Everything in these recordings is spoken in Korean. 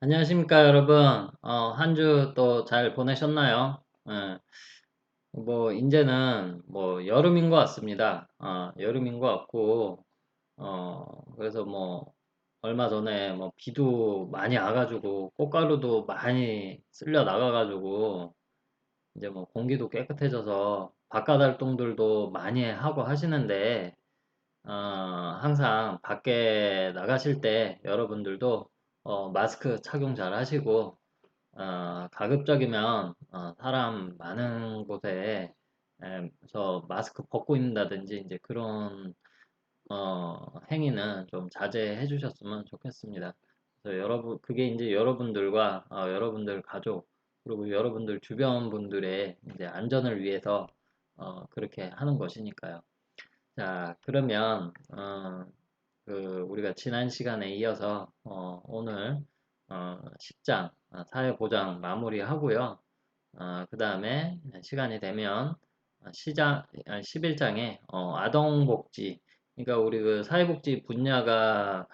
안녕하십니까, 여러분. 한 주 또 잘 보내셨나요? 예, 이제는 여름인 것 같습니다. 여름인 것 같고, 그래서 얼마 전에 비도 많이 와가지고, 꽃가루도 많이 쓸려 나가가지고, 이제 공기도 깨끗해져서, 바깥 활동들도 많이 하고 하시는데, 어, 항상 밖에 나가실 때 여러분들도 마스크 착용 잘 하시고, 가급적이면 사람 많은 곳에 서 마스크 벗고 있는다든지 이제 그런 행위는 좀 자제해 주셨으면 좋겠습니다. 그래서 여러분 그게 이제 여러분들과 여러분들 가족 그리고 여러분들 주변 분들의 이제 안전을 위해서 그렇게 하는 것이니까요. 자, 그러면 우리가 지난 시간에 이어서 오늘 10장 사회보장 마무리하고요. 그 다음에 시간이 되면 11장에 아동복지 그러니까 우리 그 사회복지 분야가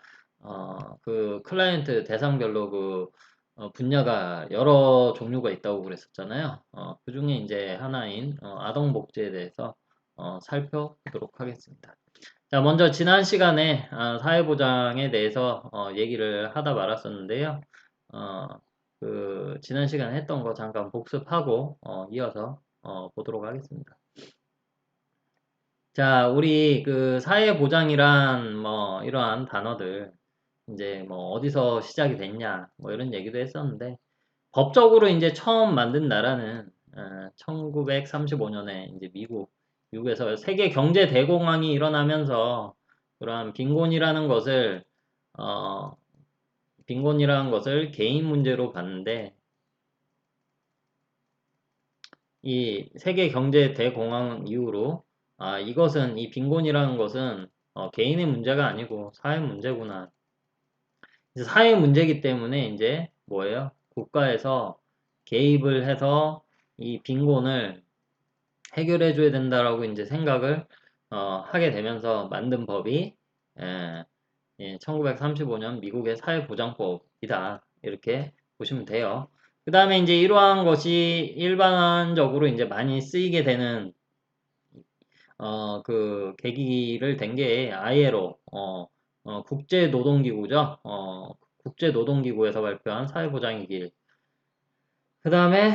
그 클라이언트 대상별로 그 분야가 여러 종류가 있다고 그랬었잖아요. 그 중에 이제 하나인 아동복지에 대해서 살펴보도록 하겠습니다. 자, 먼저 지난 시간에 사회보장에 대해서 얘기를 하다 말았었는데요. 어, 지난 시간에 했던 거 잠깐 복습하고 이어서 보도록 하겠습니다. 자, 우리 그 사회보장이란 이러한 단어들 이제 어디서 시작이 됐냐 이런 얘기도 했었는데 법적으로 이제 처음 만든 나라는 1935년에 이제 미국에서 세계 경제 대공황이 일어나면서 그러한 어, 빈곤이라는 것을 개인 문제로 봤는데 이 세계 경제 대공황 이후로 이것은 이 빈곤이라는 것은 개인의 문제가 아니고 사회 문제구나. 이제 사회 문제이기 때문에 이제 뭐예요? 국가에서 개입을 해서 이 빈곤을 해결해 줘야 된다라고 이제 생각을 하게 되면서 만든 법이 1935년 미국의 사회보장법이다. 이렇게 보시면 돼요. 그 다음에 이제 이러한 것이 일반적으로 이제 많이 쓰이게 되는 그 계기를 된 게 ILO 국제노동기구죠. 국제노동기구에서 발표한 사회보장의 길. 그 다음에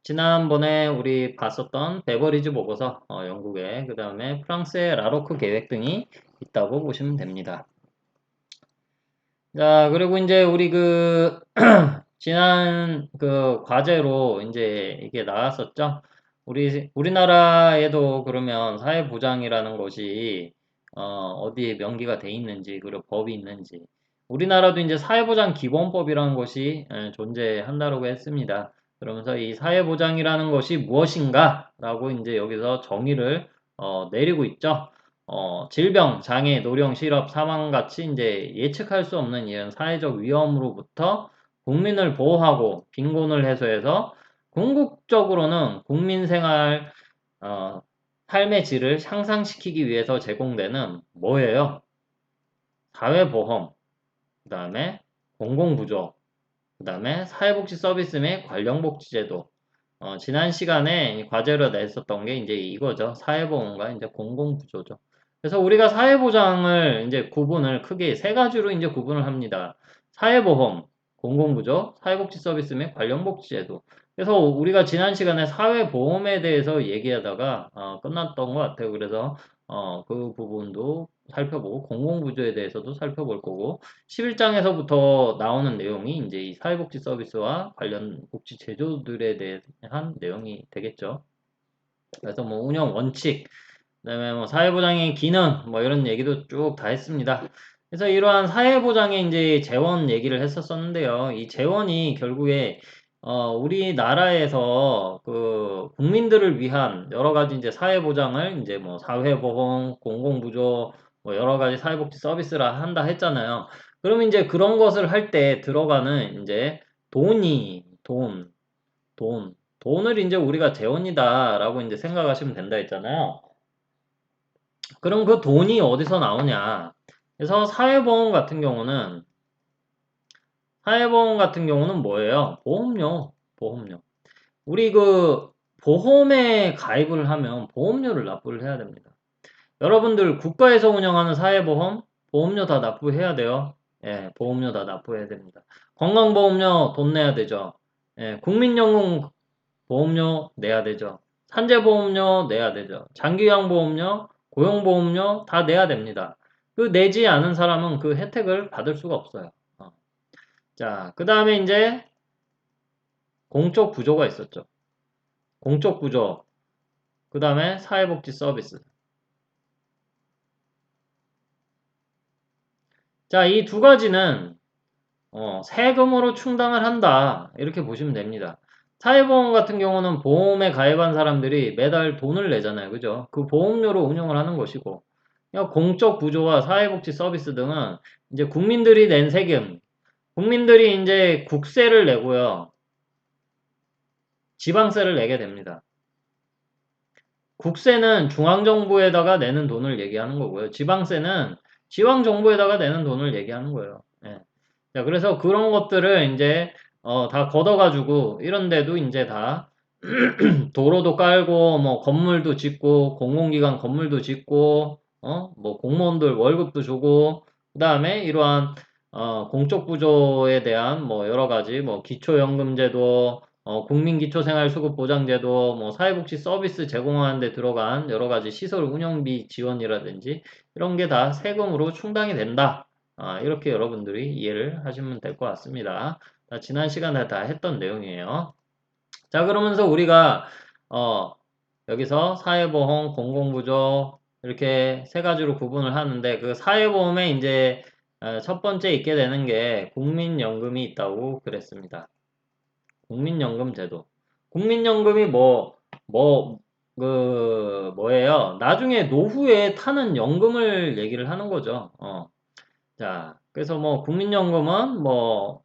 지난번에 우리 봤었던 베버리지 보고서 영국의 그 다음에 프랑스의 라로크 계획 등이 있다고 보시면 됩니다. 자, 그리고 이제 우리 지난 그 과제로 이제 이게 나왔었죠. 우리나라에도 그러면 사회보장이라는 것이, 어디에 명기가 돼 있는지, 그리고 법이 있는지. 우리나라도 이제 사회보장 기본법이라는 것이 존재한다고 했습니다. 그러면서 이 사회보장이라는 것이 무엇인가? 라고 이제 여기서 정의를 내리고 있죠. 질병, 장애, 노령, 실업, 사망 같이 이제 예측할 수 없는 이런 사회적 위험으로부터 국민을 보호하고 빈곤을 해소해서 궁극적으로는 국민 생활, 어, 삶의 질을 향상시키기 위해서 제공되는 뭐예요? 사회보험, 그 다음에 공공부조, 그 다음에 사회복지 서비스 및 관련복지제도. 지난 시간에 과제로 냈었던 게 이제 이거죠. 사회보험과 이제 공공부조죠. 그래서 우리가 사회보장을 이제 구분을 크게 세 가지로 이제 구분을 합니다. 사회보험, 공공부조, 사회복지 서비스 및 관련복지제도. 그래서 우리가 지난 시간에 사회보험에 대해서 얘기하다가 끝났던 것 같아요. 그래서 그 부분도 살펴보고 공공부조에 대해서도 살펴볼 거고 11장에서부터 나오는 내용이 이제 이 사회복지 서비스와 관련 복지 제도들에 대한 내용이 되겠죠. 그래서 운영 원칙, 그다음에 사회보장의 기능, 이런 얘기도 쭉 다 했습니다. 그래서 이러한 사회보장의 이제 재원 얘기를 했었었는데요. 이 재원이 결국에 우리나라에서 그 국민들을 위한 여러 가지 이제 사회보장을 이제 사회보험, 공공부조, 여러 가지 사회복지 서비스라 한다 했잖아요. 그러면 이제 그런 것을 할 때 들어가는 이제 돈을 이제 우리가 재원이다라고 이제 생각하시면 된다 했잖아요. 그럼 그 돈이 어디서 나오냐? 그래서 사회보험 같은 경우는 사회보험 같은 경우는 뭐예요? 보험료, 보험료. 우리 그 보험에 가입을 하면 보험료를 납부를 해야 됩니다. 여러분들 국가에서 운영하는 사회보험, 보험료 다 납부해야 돼요. 예, 보험료 다 납부해야 됩니다. 건강보험료 돈 내야 되죠. 예, 국민연금 보험료 내야 되죠. 산재보험료 내야 되죠. 장기요양보험료, 고용보험료 다 내야 됩니다. 그 내지 않은 사람은 그 혜택을 받을 수가 없어요. 자, 그 다음에 이제 공적 구조가 있었죠. 공적 구조, 그 다음에 사회복지 서비스. 자, 이 두 가지는 세금으로 충당을 한다. 이렇게 보시면 됩니다. 사회보험 같은 경우는 보험에 가입한 사람들이 매달 돈을 내잖아요. 그죠? 그 보험료로 운영을 하는 것이고, 공적 구조와 사회복지 서비스 등은 이제 국민들이 낸 세금, 국민들이 이제 국세를 내고요. 지방세를 내게 됩니다. 국세는 중앙정부에다가 내는 돈을 얘기하는 거고요. 지방세는 지방정부에다가 내는 돈을 얘기하는 거예요. 예. 자, 그래서 그런 것들을 이제 다 걷어가지고 이런 데도 이제 다 도로도 깔고 뭐 건물도 짓고 공공기관 건물도 짓고 뭐 공무원들 월급도 주고 그다음에 이러한 공적 구조에 대한 뭐 여러 가지 뭐 기초연금제도 국민기초생활수급보장제도 뭐 사회복지 서비스 제공하는 데 들어간 여러 가지 시설 운영비 지원이라든지 이런 게 다 세금으로 충당이 된다. 이렇게 여러분들이 이해를 하시면 될 것 같습니다. 지난 시간에 다 했던 내용이에요. 자, 그러면서 우리가 어, 여기서 사회보험, 공공구조 이렇게 세 가지로 구분을 하는데 그 사회보험에 이제 첫 번째 있게 되는 게 국민연금이 있다고 그랬습니다. 국민연금 제도. 국민연금이 뭐예요? 나중에 노후에 타는 연금을 얘기를 하는 거죠. 자, 그래서 뭐 국민연금은 뭐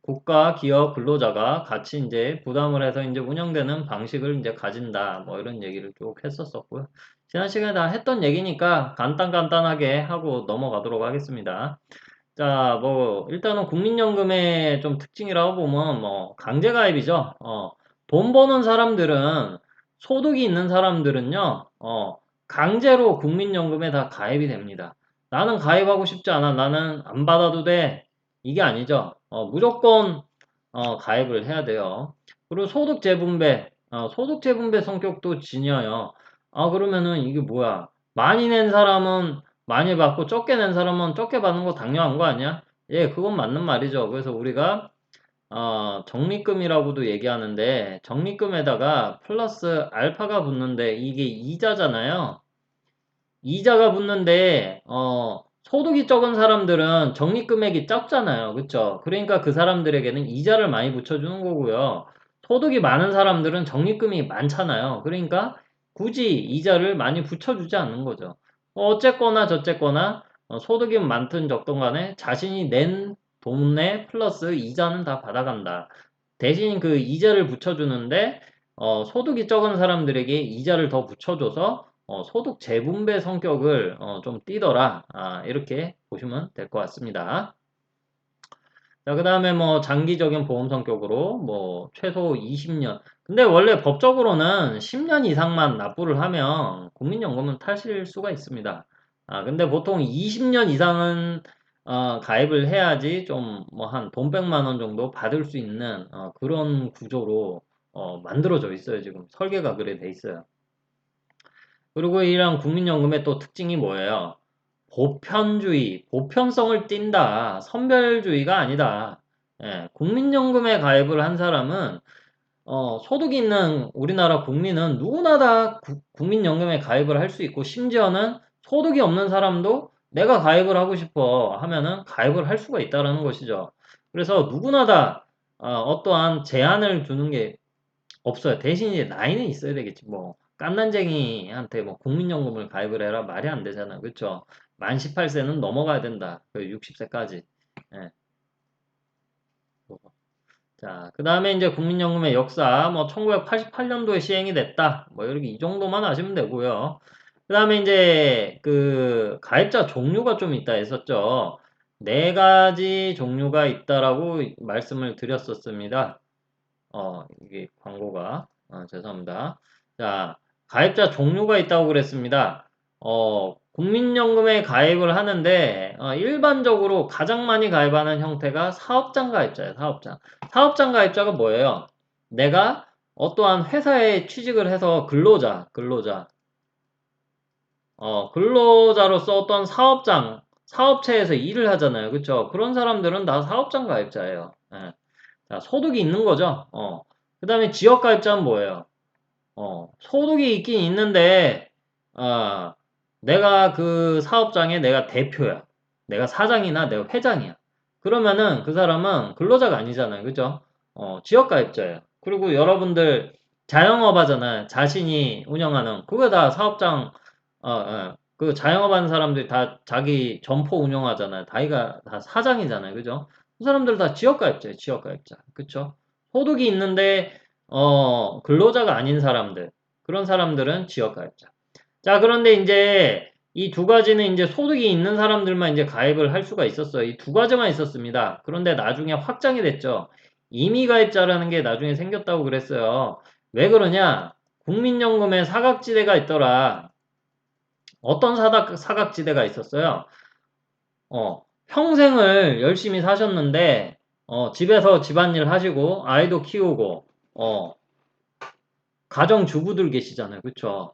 국가, 기업, 근로자가 같이 이제 부담을 해서 이제 운영되는 방식을 이제 가진다. 뭐 이런 얘기를 쭉 했었었고요. 지난 시간에 다 했던 얘기니까 간단하게 하고 넘어가도록 하겠습니다. 자, 뭐 일단은 국민연금의 좀 특징이라고 보면 뭐 강제가입이죠. 돈 버는 사람들은 소득이 있는 사람들은요. 강제로 국민연금에 다 가입이 됩니다. 나는 가입하고 싶지 않아. 나는 안 받아도 돼. 이게 아니죠. 무조건 가입을 해야 돼요. 그리고 소득 재분배 성격도 지녀요. 그러면은 이게 뭐야? 많이 낸 사람은 많이 받고 적게 낸 사람은 적게 받는 거 당연한 거 아니야? 예, 그건 맞는 말이죠. 그래서 우리가 적립금이라고도 얘기하는데 적립금에다가 플러스 알파가 붙는데 이게 이자잖아요. 이자가 붙는데 소득이 적은 사람들은 적립금액이 적잖아요. 그쵸? 그러니까 그 사람들에게는 이자를 많이 붙여주는 거고요. 소득이 많은 사람들은 적립금이 많잖아요. 그러니까 굳이 이자를 많이 붙여주지 않는 거죠. 어쨌거나 저쨌거나 소득이 많든 적든 간에 자신이 낸 돈에 플러스 이자는 다 받아간다. 대신 그 이자를 붙여주는데 소득이 적은 사람들에게 이자를 더 붙여줘서 소득 재분배 성격을 좀 띠더라. 이렇게 보시면 될 것 같습니다. 자, 그 다음에 뭐 장기적인 보험 성격으로 뭐 최소 20년. 근데 원래 법적으로는 10년 이상만 납부를 하면 국민연금은 타실 수가 있습니다. 근데 보통 20년 이상은 가입을 해야지 좀 뭐 한 돈 100만 원 정도 받을 수 있는 그런 구조로 만들어져 있어요. 지금 설계가 그래 돼 있어요. 그리고 이런 국민연금의 또 특징이 뭐예요? 보편주의, 보편성을 띈다. 선별주의가 아니다. 예, 국민연금에 가입을 한 사람은 소득이 있는 우리나라 국민은 누구나 다 국민연금에 가입을 할 수 있고 심지어는 소득이 없는 사람도 내가 가입을 하고 싶어 하면은 가입을 할 수가 있다라는 것이죠. 그래서 누구나 다 어떠한 제한을 두는 게 없어요. 대신 이제 나이는 있어야 되겠지. 뭐 갓난쟁이한테 뭐 국민연금을 가입을 해라 말이 안 되잖아. 그렇죠? 만 18세는 넘어가야 된다. 그 60세까지. 예. 자, 그 다음에 이제 국민연금의 역사, 뭐 1988년도에 시행이 됐다. 뭐 이렇게 이 정도만 아시면 되고요. 그 다음에 이제 그 가입자 종류가 좀 있다 했었죠. 네 가지 종류가 있다라고 말씀을 드렸었습니다. 이게 광고가, 죄송합니다. 자, 가입자 종류가 있다고 그랬습니다. 국민연금에 가입을 하는데, 일반적으로 가장 많이 가입하는 형태가 사업장 가입자예요, 사업장. 사업장 가입자가 뭐예요? 내가 어떠한 회사에 취직을 해서 근로자로서 어떤 사업체에서 일을 하잖아요. 그쵸? 그런 사람들은 다 사업장 가입자예요. 예. 자, 소득이 있는 거죠. 그 다음에 지역 가입자는 뭐예요? 소득이 있긴 있는데, 아, 내가 그 사업장의 내가 대표야. 내가 사장이나 내가 회장이야. 그러면은 그 사람은 근로자가 아니잖아요. 그죠? 지역 가입자예요. 그리고 여러분들 자영업 하잖아요. 자신이 운영하는, 그거 다 사업장, 그 자영업 하는 사람들이 다 자기 점포 운영하잖아요. 다이가 다 사장이잖아요. 그죠? 그 사람들 다 지역 가입자예요. 지역 가입자. 그쵸? 소득이 있는데, 근로자가 아닌 사람들, 그런 사람들은 지역가입자. 자, 그런데 이제 이 두 가지는 이제 소득이 있는 사람들만 이제 가입을 할 수가 있었어요. 이 두 가지만 있었습니다. 그런데 나중에 확장이 됐죠. 임의가입자라는 게 나중에 생겼다고 그랬어요. 왜 그러냐? 국민연금에 사각지대가 있더라. 어떤 사각지대가 있었어요? 평생을 열심히 사셨는데, 집에서 집안일 하시고, 아이도 키우고, 가정주부들 계시잖아요. 그쵸?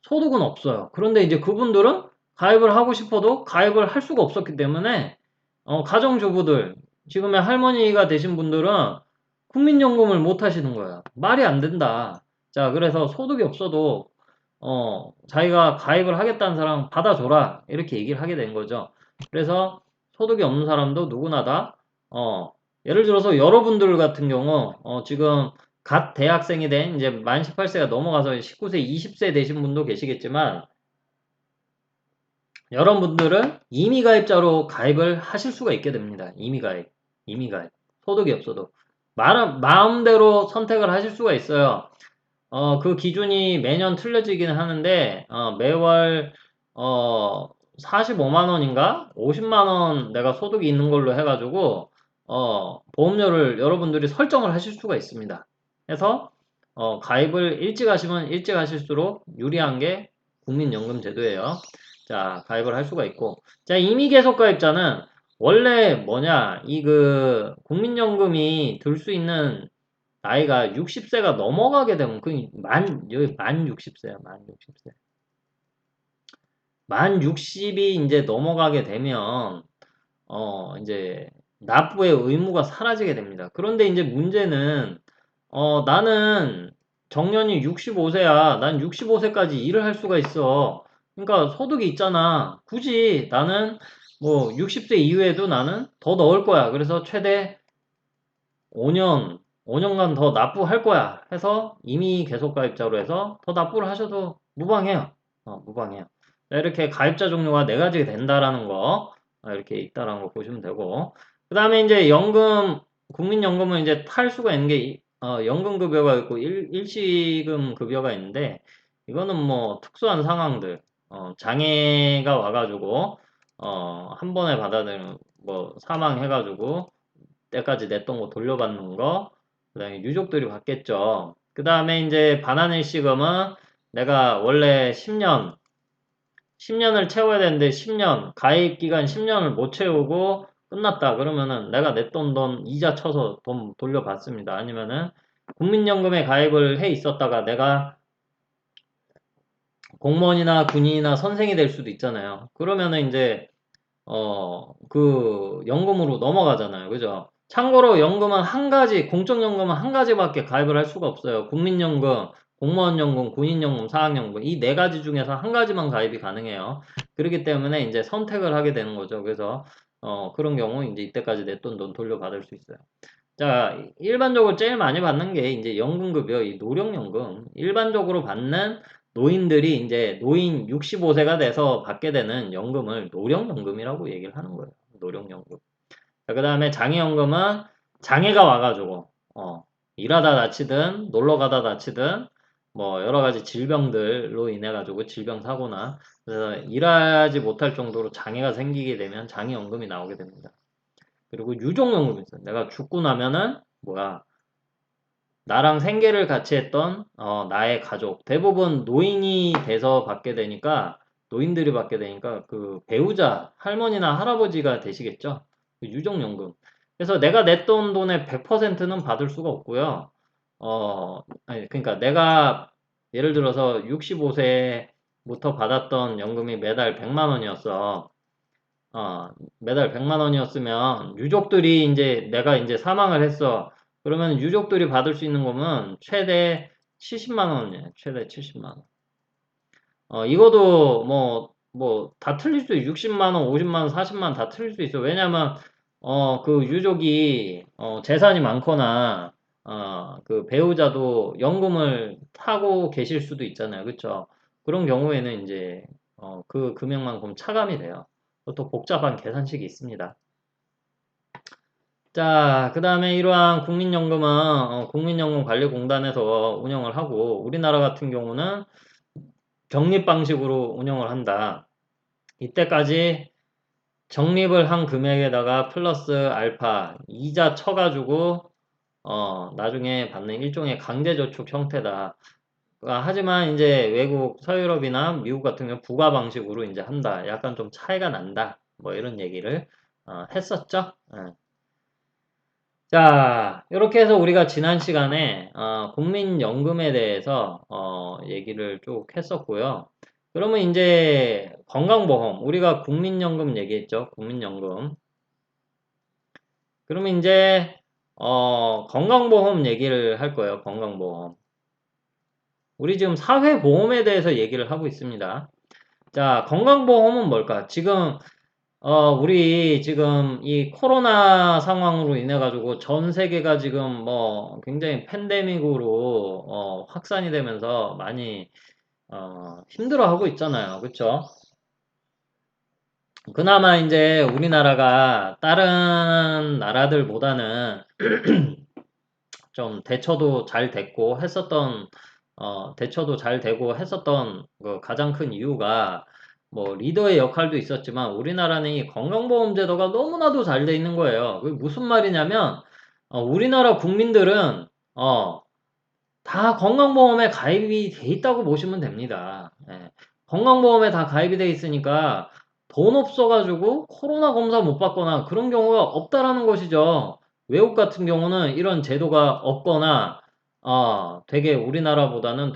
소득은 없어요. 그런데 이제 그분들은 가입을 하고 싶어도 가입을 할 수가 없었기 때문에, 가정주부들, 지금의 할머니가 되신 분들은 국민연금을 못 하시는 거예요. 말이 안 된다. 자, 그래서 소득이 없어도, 자기가 가입을 하겠다는 사람 받아줘라. 이렇게 얘기를 하게 된 거죠. 그래서 소득이 없는 사람도 누구나 다, 예를 들어서 여러분들 같은 경우, 지금 갓 대학생이 된 이제 만 18세가 넘어가서 19세, 20세 되신 분도 계시겠지만 여러분들은 임의 가입자로 가입을 하실 수가 있게 됩니다. 임의 가입. 소득이 없어도 마음대로 선택을 하실 수가 있어요. 그 기준이 매년 틀려지기는 하는데 매월 45만 원인가 50만 원 내가 소득이 있는 걸로 해가지고 보험료를 여러분들이 설정을 하실 수가 있습니다. 해서 가입을 일찍 하시면 일찍 하실수록 유리한 게 국민연금 제도예요. 자, 가입을 할 수가 있고. 자, 임의 계속 가입자는 원래 뭐냐, 국민연금이 들 수 있는 나이가 60세가 넘어가게 되면, 여기 만 60세야, 만 60세. 만 60이 이제 넘어가게 되면, 이제 납부의 의무가 사라지게 됩니다. 그런데 이제 문제는, 나는 정년이 65세야. 난 65세까지 일을 할 수가 있어. 그러니까 소득이 있잖아. 굳이 나는 뭐 60세 이후에도 나는 더 넣을 거야. 그래서 최대 5년간 더 납부할 거야. 해서 이미 계속 가입자로 해서 더 납부를 하셔도 무방해요. 무방해요. 자, 이렇게 가입자 종류가 네 가지가 된다라는 거, 이렇게 있다라는 거 보시면 되고. 그 다음에 이제 국민연금은 이제 탈 수가 있는 게, 연금급여가 있고 일시금 급여가 있는데, 이거는 뭐 특수한 상황들, 장애가 와가지고, 한 번에 받아들이는, 뭐 사망해가지고, 때까지 냈던 거 돌려받는 거, 그 다음에 유족들이 받겠죠. 그 다음에 이제 반환일시금은 내가 원래 10년을 채워야 되는데 10년, 가입기간 10년을 못 채우고 끝났다. 그러면은 내가 냈던 돈 이자 쳐서 돈 돌려받습니다. 아니면은 국민연금에 가입을 해 있었다가 내가 공무원이나 군인이나 선생이 될 수도 있잖아요. 그러면은 이제 그 연금으로 넘어가잖아요. 그죠? 참고로 연금은 한 가지, 공적연금은 한 가지밖에 가입을 할 수가 없어요. 국민연금, 공무원연금, 군인연금, 사학연금 이 네 가지 중에서 한 가지만 가입이 가능해요. 그렇기 때문에 이제 선택을 하게 되는 거죠. 그래서 그런 경우 이제 이때까지 냈던 돈 돌려받을 수 있어요. 자, 일반적으로 제일 많이 받는 게 이제 연금급여, 이 노령연금. 일반적으로 받는 노인들이 이제 노인 65세가 돼서 받게 되는 연금을 노령연금이라고 얘기를 하는 거예요. 노령연금. 자, 그 다음에 장애연금은 장애가 와가지고, 일하다 다치든, 놀러 가다 다치든, 뭐, 여러 가지 질병들로 인해가지고, 질병 사고나, 그래서 일하지 못할 정도로 장애가 생기게 되면 장애연금이 나오게 됩니다. 그리고 유족연금이 있어요. 내가 죽고 나면은 뭐야, 나랑 생계를 같이 했던 나의 가족 대부분 노인이 돼서 받게 되니까 노인들이 받게 되니까 그 배우자 할머니나 할아버지가 되시겠죠. 그 유족연금. 그래서 내가 냈던 돈의 100%는 받을 수가 없고요. 아니, 그러니까 내가 예를 들어서 65세부터 받았던 연금이 매달 100만 원이었어. 어, 매달 100만 원이었으면 유족들이 이제 내가 이제 사망을 했어. 그러면 유족들이 받을 수 있는 거면 최대 70만 원이에요. 최대 70만 원. 이거도 다 틀릴 수 있어. 60만 원, 50만 원, 40만 원 다 틀릴 수 있어. 왜냐면 그 유족이 재산이 많거나 그 배우자도 연금을 타고 계실 수도 있잖아요. 그렇죠? 그런 경우에는 이제 그 금액만큼 차감이 돼요. 또 복잡한 계산식이 있습니다. 자, 그 다음에 이러한 국민연금은 국민연금관리공단에서 운영을 하고 우리나라 같은 경우는 적립 방식으로 운영을 한다. 이때까지 적립을 한 금액에다가 플러스 알파 이자 쳐가지고 나중에 받는 일종의 강제저축 형태다. 하지만 이제 외국 서유럽이나 미국 같은 경우 부가 방식으로 이제 한다. 약간 좀 차이가 난다. 뭐 이런 얘기를 했었죠. 예. 자, 이렇게 해서 우리가 지난 시간에 국민연금에 대해서 얘기를 쭉 했었고요. 그러면 이제 건강보험, 우리가 국민연금 얘기했죠. 국민연금. 그러면 이제 건강보험 얘기를 할 거예요. 건강보험. 우리 지금 사회보험에 대해서 얘기를 하고 있습니다. 자, 건강보험은 뭘까? 지금 우리 지금 이 코로나 상황으로 인해 가지고 전 세계가 지금 뭐 굉장히 팬데믹으로 확산이 되면서 많이 힘들어하고 있잖아요. 그렇죠? 그나마 이제 우리나라가 다른 나라들보다는 좀 대처도 잘 됐고 했었던 대처도 잘 되고 했었던 그 가장 큰 이유가 뭐 리더의 역할도 있었지만 우리나라는 이 건강보험 제도가 너무나도 잘 돼 있는 거예요. 그게 무슨 말이냐면 우리나라 국민들은 다 건강보험에 가입이 돼 있다고 보시면 됩니다. 예. 건강보험에 다 가입이 돼 있으니까 돈 없어가지고 코로나 검사 못 받거나 그런 경우가 없다라는 것이죠. 외국 같은 경우는 이런 제도가 없거나 되게 우리나라보다는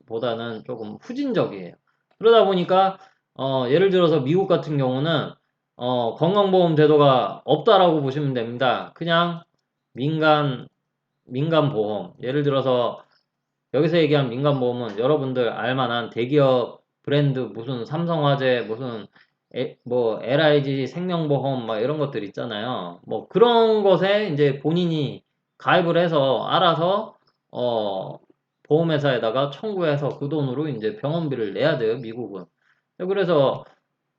보다는 조금 후진적이에요. 그러다 보니까 예를 들어서 미국 같은 경우는 건강보험 제도가 없다라고 보시면 됩니다. 그냥 민간 민간보험. 예를 들어서 여기서 얘기한 민간보험은 여러분들 알만한 대기업 브랜드 무슨 삼성화재 무슨 뭐 LIG 생명보험 막 이런 것들 있잖아요. 뭐 그런 것에 이제 본인이 가입을 해서 알아서 보험회사에다가 청구해서 그 돈으로 이제 병원비를 내야 돼요, 미국은. 그래서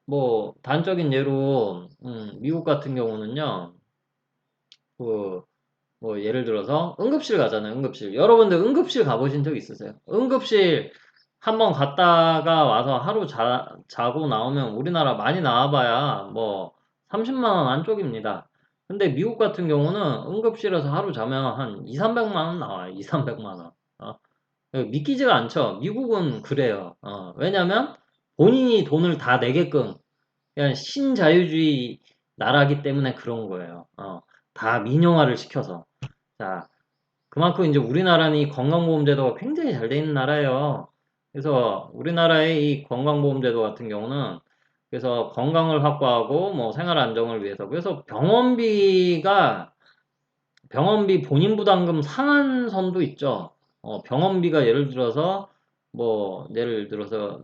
뭐 단적인 예로 미국 같은 경우는요. 그 뭐 예를 들어서 응급실 가잖아요. 응급실. 여러분들 응급실 가보신 적 있으세요? 응급실 한번 갔다가 와서 하루 자고 나오면 우리나라 많이 나와봐야 뭐 30만 원 안쪽입니다. 근데 미국 같은 경우는 응급실에서 하루 자면 한 2, 300만 원 나와요. 2, 300만 원. 믿기지가 않죠. 미국은 그래요. 왜냐면 본인이 돈을 다 내게끔 그냥 신자유주의 나라기 때문에 그런 거예요. 다 민영화를 시켜서. 자, 그만큼 이제 우리나라는 이 건강보험제도가 굉장히 잘 돼 있는 나라예요. 그래서 우리나라의 이 건강보험제도 같은 경우는 그래서 건강을 확보하고 뭐 생활 안정을 위해서 그래서 병원비 본인 부담금 상한선도 있죠. 병원비가 예를 들어서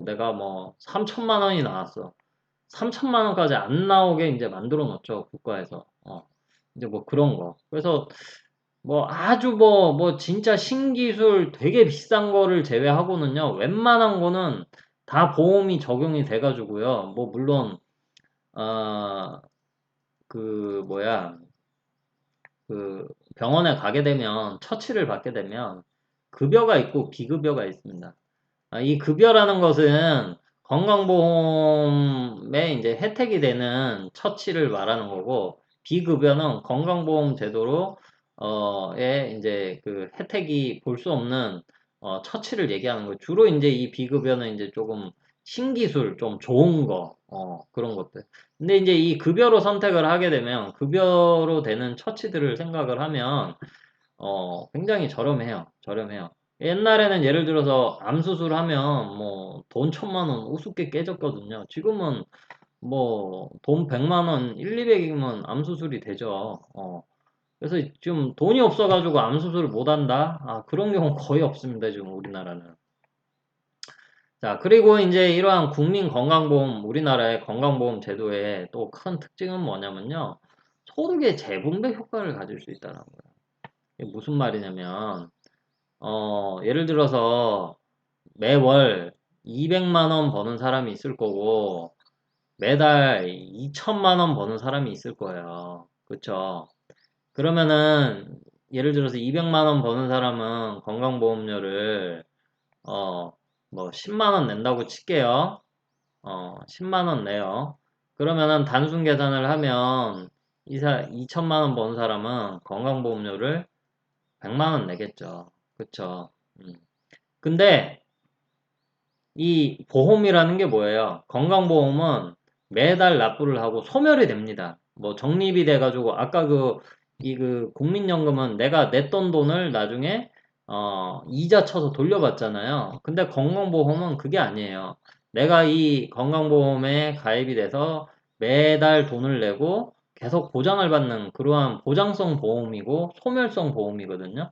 내가 뭐 3천만 원이 나왔어. 3천만 원까지 안 나오게 이제 만들어 놓죠, 국가에서. 이제 뭐 그런 거. 그래서 뭐 아주 진짜 신기술 되게 비싼 거를 제외하고는요, 웬만한 거는 다 보험이 적용이 돼가지고요. 뭐 물론 어, 그 뭐야 그 병원에 가게 되면 처치를 받게 되면 급여가 있고 비급여가 있습니다. 이 급여라는 것은 건강보험에 이제 혜택이 되는 처치를 말하는 거고, 비급여는 건강보험 제도로, 에 이제 그 혜택이 볼 수 없는, 처치를 얘기하는 거예요. 주로 이제 이 비급여는 이제 조금 신기술, 좀 좋은 거, 그런 것들. 근데 이제 이 급여로 선택을 하게 되면, 급여로 되는 처치들을 생각을 하면, 굉장히 저렴해요. 저렴해요. 옛날에는 예를 들어서 암 수술하면 뭐 돈 1,000만 원 우습게 깨졌거든요. 지금은 뭐 돈 100만 원, 1, 200이면 암 수술이 되죠. 그래서 지금 돈이 없어가지고 암 수술을 못 한다? 그런 경우 거의 없습니다. 지금 우리나라는. 자, 그리고 이제 이러한 국민건강보험, 우리나라의 건강보험 제도의 또 큰 특징은 뭐냐면요. 소득의 재분배 효과를 가질 수 있다는 거예요. 이게 무슨 말이냐면, 예를 들어서 매월 200만 원 버는 사람이 있을 거고, 매달 2천만 원 버는 사람이 있을 거예요. 그쵸? 그러면은, 예를 들어서 200만 원 버는 사람은 건강보험료를, 어, 뭐 10만 원 낸다고 칠게요. 10만 원 내요. 그러면은 단순 계산을 하면, 2천만 원 버는 사람은 건강보험료를 100만 원 내겠죠. 그쵸? 음. 근데 이 보험이라는 게 뭐예요? 건강보험은 매달 납부를 하고 소멸이 됩니다. 뭐 적립이 돼가지고 아까 그 국민연금은 내가 냈던 돈을 나중에 이자 쳐서 돌려받잖아요. 근데 건강보험은 그게 아니에요. 내가 이 건강보험에 가입이 돼서 매달 돈을 내고 계속 보장을 받는 그러한 보장성 보험이고 소멸성 보험이거든요.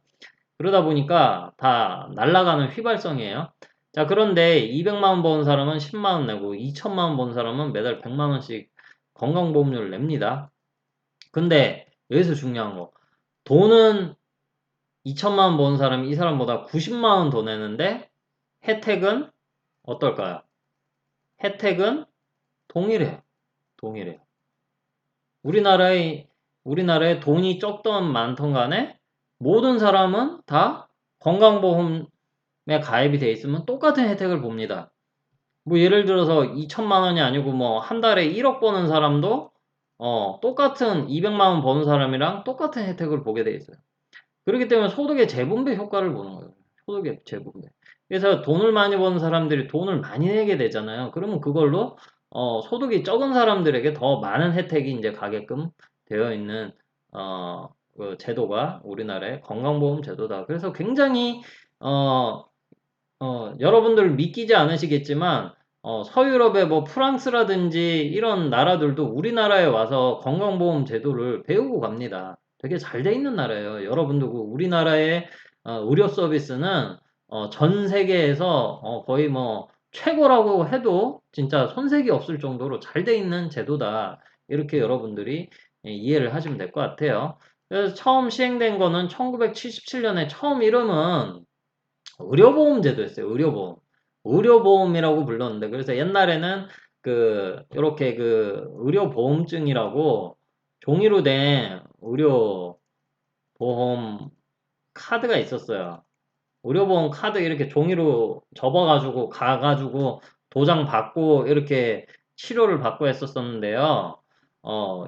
그러다 보니까 다 날아가는 휘발성이에요. 자, 그런데 200만 원 버는 사람은 10만 원 내고 2천만 원 버는 사람은 매달 100만 원씩 건강보험료를 냅니다. 근데 여기서 중요한 거. 돈은 2천만 원 버는 사람이 이 사람보다 90만 원 더 내는데 혜택은 어떨까요? 혜택은 동일해요. 동일해요. 우리나라의 우리나라에 돈이 적던 많던 간에 모든 사람은 다 건강보험에 가입이 돼 있으면 똑같은 혜택을 봅니다. 뭐 예를 들어서 2천만 원이 아니고 뭐 한 달에 1억 버는 사람도 똑같은 200만 원 버는 사람이랑 똑같은 혜택을 보게 돼 있어요. 그렇기 때문에 소득의 재분배 효과를 보는 거예요. 소득의 재분배. 그래서 돈을 많이 버는 사람들이 돈을 많이 내게 되잖아요. 그러면 그걸로 소득이 적은 사람들에게 더 많은 혜택이 이제 가게끔 되어 있는 그 제도가 우리나라의 건강보험 제도다. 그래서 굉장히 어, 여러분들 믿기지 않으시겠지만, 서유럽의 뭐 프랑스라든지 이런 나라들도 우리나라에 와서 건강보험 제도를 배우고 갑니다. 되게 잘 돼 있는 나라예요. 여러분들 그 우리나라의 의료 서비스는 전 세계에서 거의 뭐 최고라고 해도 진짜 손색이 없을 정도로 잘 돼 있는 제도다. 이렇게 여러분들이 이해를 하시면 될 것 같아요. 그래서 처음 시행된 거는 1977년에 처음 이름은 의료보험 제도였어요. 의료보험. 의료보험이라고 불렀는데 그래서 옛날에는 요렇게 의료보험증이라고 종이로 된 의료보험 카드가 있었어요. 의료보험 카드 이렇게 종이로 접어가지고 가가지고 도장 받고 이렇게 치료를 받고 했었었는데요.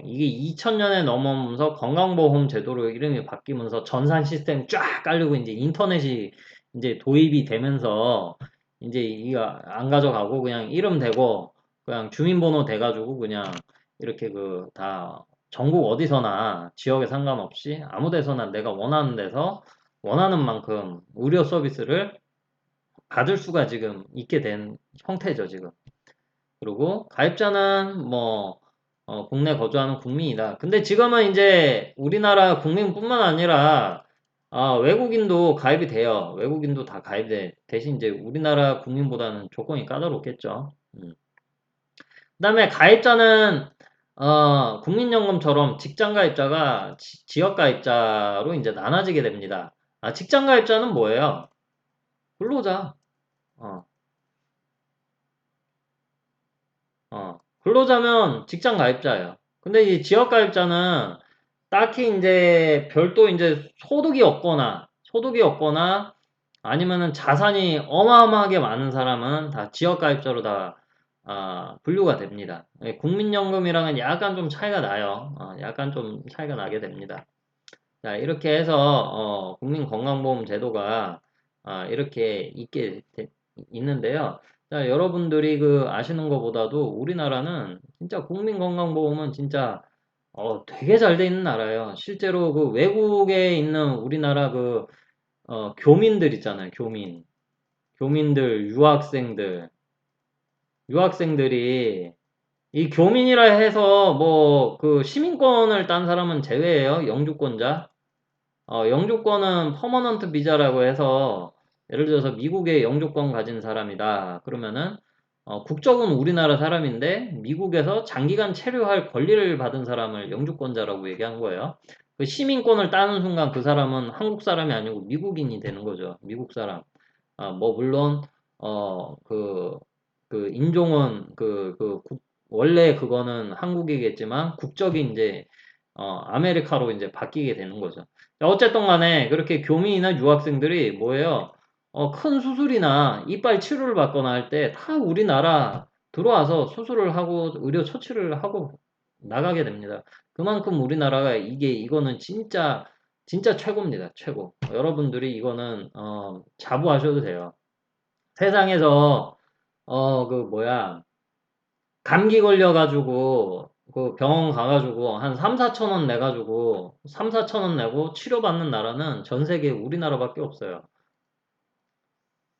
이게 2000년에 넘어오면서 건강보험 제도로 이름이 바뀌면서 전산 시스템 쫙 깔리고 이제 인터넷이 이제 도입이 되면서 이제 이거 안 가져가고 그냥 이름 대고 그냥 주민번호 대가지고 그냥 이렇게 다 전국 어디서나 지역에 상관없이 아무 데서나 내가 원하는 데서 원하는 만큼 의료 서비스를 받을 수가 지금 있게 된 형태죠, 지금. 그리고 가입자는 뭐, 국내 거주하는 국민이다. 근데 지금은 이제 우리나라 국민뿐만 아니라, 외국인도 가입이 돼요. 외국인도 다 가입이 돼. 대신 이제 우리나라 국민보다는 조건이 까다롭겠죠. 그 다음에 가입자는, 국민연금처럼 직장 가입자가 지역 가입자로 이제 나눠지게 됩니다. 직장 가입자는 뭐예요? 근로자. 어, 근로자면 직장 가입자예요. 근데 이 지역 가입자는 딱히 이제 별도 이제 소득이 없거나 아니면은 자산이 어마어마하게 많은 사람은 다 지역 가입자로 다 분류가 됩니다. 예, 국민연금이랑은 약간 좀 차이가 나요. 약간 좀 차이가 나게 됩니다. 자, 이렇게 해서 국민건강보험 제도가 이렇게 있는데요. 자, 여러분들이 그 아시는 것보다도 우리나라는 진짜 국민건강보험은 진짜 되게 잘 돼 있는 나라예요. 실제로 그 외국에 있는 우리나라 그 교민들 있잖아요. 교민들, 유학생들이 이 교민이라 해서 뭐 그 시민권을 딴 사람은 제외예요. 영주권자. 영주권은 퍼머넌트 비자라고 해서 예를 들어서 미국에 영주권 가진 사람이다. 그러면은 국적은 우리나라 사람인데 미국에서 장기간 체류할 권리를 받은 사람을 영주권자라고 얘기한 거예요. 그 시민권을 따는 순간 그 사람은 한국 사람이 아니고 미국인이 되는 거죠. 미국 사람. 뭐 물론 그 인종은 원래 그거는 한국이겠지만 국적이 이제 아메리카로 이제 바뀌게 되는 거죠. 어쨌든 간에 그렇게 교민이나 유학생들이 뭐예요? 큰 수술이나 이빨 치료를 받거나 할 때 다 우리나라 들어와서 수술을 하고 의료 처치를 하고 나가게 됩니다. 그만큼 우리나라가 이거는 진짜 최고입니다. 최고. 여러분들이 이거는 자부하셔도 돼요. 세상에서 그 뭐야 감기 걸려가지고 그 병원 가가지고 한 3, 4천 원 내가지고 3, 4천 원 내고 치료받는 나라는 전 세계에 우리나라밖에 없어요.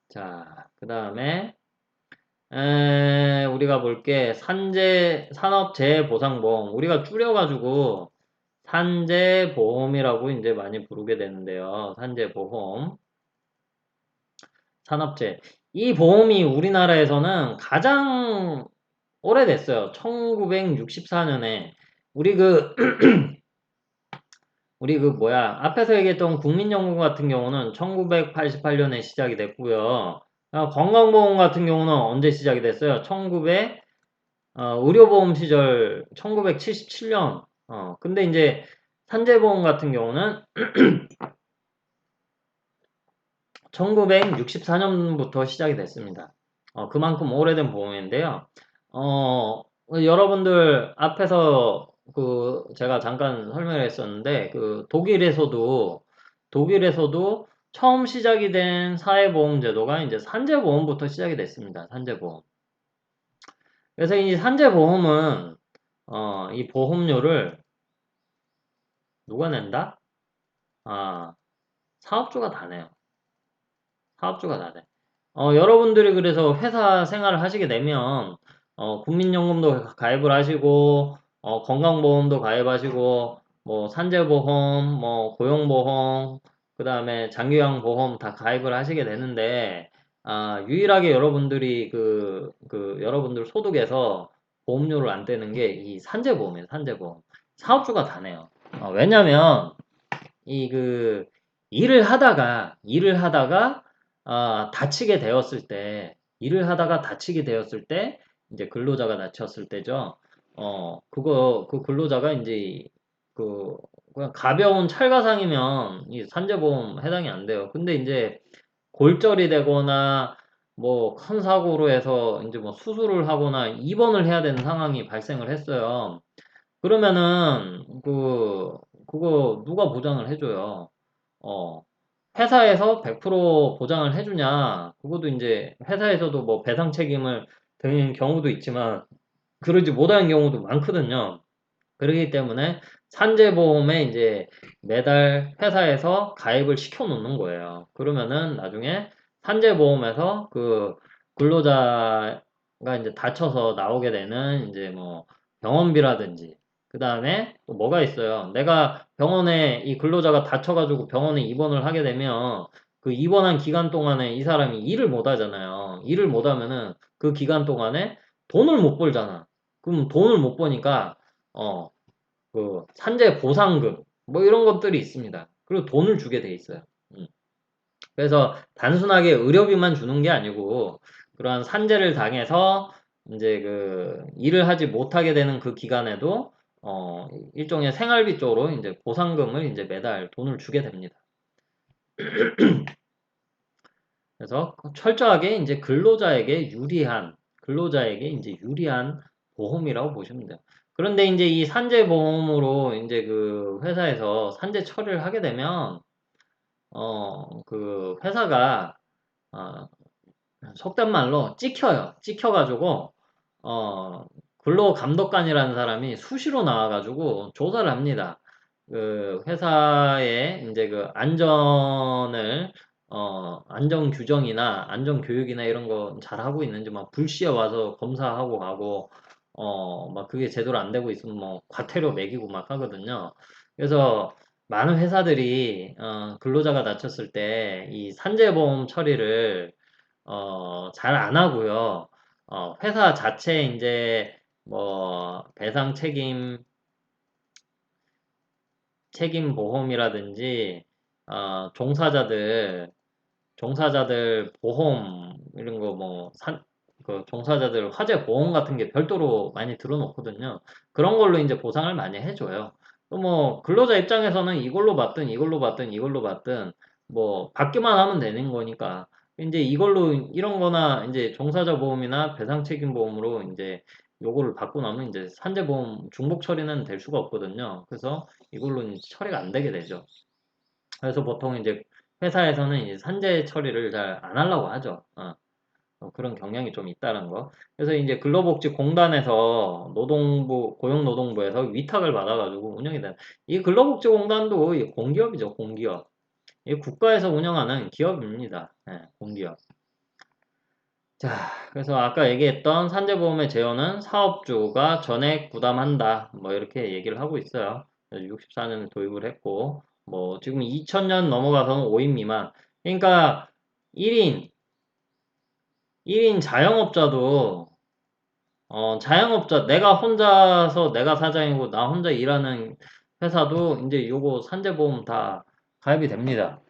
자, 그 다음에 우리가 볼게 산업재해보상보험 우리가 줄여가지고 산재보험이라고 이제 많이 부르게 되는데요. 산재보험, 산업재해. 이 보험이 우리나라에서는 가장 오래됐어요. 1964년에 우리 그 우리 그 뭐야 앞에서 얘기했던 국민연금 같은 경우는 1988년에 시작이 됐고요. 건강보험 같은 경우는 언제 시작이 됐어요? 의료보험 시절 1977년. 근데 이제 산재보험 같은 경우는 1964년부터 시작이 됐습니다. 그만큼 오래된 보험인데요. 여러분들 앞에서 제가 잠깐 설명을 했었는데 독일에서도 처음 시작이 된 사회보험 제도가 이제 산재보험부터 시작이 됐습니다. 산재보험. 그래서 이 산재보험은 이 보험료를 누가 낸다? 아, 사업주가 다 내요. 사업주가 다 돼. 여러분들이 그래서 회사 생활을 하시게 되면, 국민연금도 가입을 하시고, 건강보험도 가입하시고, 뭐, 산재보험, 뭐, 고용보험, 그 다음에 장기요양보험 다 가입을 하시게 되는데, 유일하게 여러분들이 여러분들 소득에서 보험료를 안 떼는 게 이 산재보험이에요, 산재보험. 사업주가 다 내요. 왜냐면, 이 일을 하다가 다치게 되었을 때 이제 근로자가 다쳤을 때죠. 그 근로자가 이제 그냥 가벼운 찰가상이면 이 산재보험 해당이 안 돼요. 근데 이제 골절이 되거나 뭐 큰 사고로 해서 이제 뭐 수술을 하거나 입원을 해야 되는 상황이 발생을 했어요. 그러면은 그거 누가 보장을 해줘요? 어, 회사에서 100% 보장을 해주냐? 그것도 이제 회사에서도 뭐 배상 책임을 는 경우도 있지만 그러지 못하는 경우도 많거든요. 그렇기 때문에 산재보험에 이제 매달 회사에서 가입을 시켜 놓는 거예요. 그러면은 나중에 산재보험에서 근로자가 이제 다쳐서 나오게 되는 이제 뭐 병원비라든지 그 다음에 또 뭐가 있어요. 내가 병원에 이 근로자가 다쳐가지고 병원에 입원을 하게 되면 그 입원한 기간 동안에 이 사람이 일을 못 하잖아요. 일을 못 하면은 그 기간 동안에 돈을 못 벌잖아. 그럼 돈을 못 버니까 어, 산재 보상금 뭐 이런 것들이 있습니다. 그리고 돈을 주게 돼 있어요. 음. 그래서 단순하게 의료비만 주는 게 아니고 그러한 산재를 당해서 이제 일을 하지 못하게 되는 그 기간에도 일종의 생활비 쪽으로 이제 보상금을 이제 매달 돈을 주게 됩니다. 그래서 철저하게 이제 근로자에게 근로자에게 이제 유리한 보험이라고 보시면 돼요. 그런데 이제 이 산재 보험으로 이제 그 회사에서 산재 처리를 하게 되면 그 회사가 어, 속된 말로 찍혀요. 찍혀가지고 어, 근로감독관이라는 사람이 수시로 나와가지고 조사를 합니다. 그 회사의 이제 그 안전을 안전 규정이나 안전 교육이나 이런 거 잘 하고 있는지 막 불시에 와서 검사하고 가고 막 그게 제대로 안 되고 있으면 뭐 과태료 매기고 막 하거든요. 그래서 많은 회사들이 근로자가 다쳤을 때 이 산재보험 처리를 잘 안 하고요. 회사 자체 이제 뭐 배상 책임 보험이라든지 종사자들 보험 이런 거 뭐 그 종사자들 화재 보험 같은 게 별도로 많이 들어놓거든요. 그런 걸로 이제 보상을 많이 해줘요. 또 뭐 근로자 입장에서는 이걸로 받든 뭐 받기만 하면 되는 거니까 이제 이걸로 이런 거나 이제 종사자 보험이나 배상 책임 보험으로 이제 요거를 받고 나면 이제 산재보험 중복 처리는 될 수가 없거든요. 그래서 이걸로 이제 처리가 안 되게 되죠. 그래서 보통 이제 회사에서는 이제 산재 처리를 잘 안 하려고 하죠. 그런 경향이 좀 있다는 거. 그래서 이제 근로복지공단에서 고용노동부에서 위탁을 받아가지고 운영이 되는, 이 근로복지공단도 이 공기업이죠, 공기업. 이 국가에서 운영하는 기업입니다. 공기업. 자, 그래서 아까 얘기했던 산재보험의 제어는 사업주가 전액 부담한다. 뭐 이렇게 얘기를 하고 있어요. 64년에 도입을 했고, 뭐 지금 2000년 넘어가서는 5인 미만. 그러니까 1인, 1인 자영업자도, 자영업자, 내가 혼자서 내가 사장이고 나 혼자 일하는 회사도 이제 요거 산재보험 다 가입이 됩니다.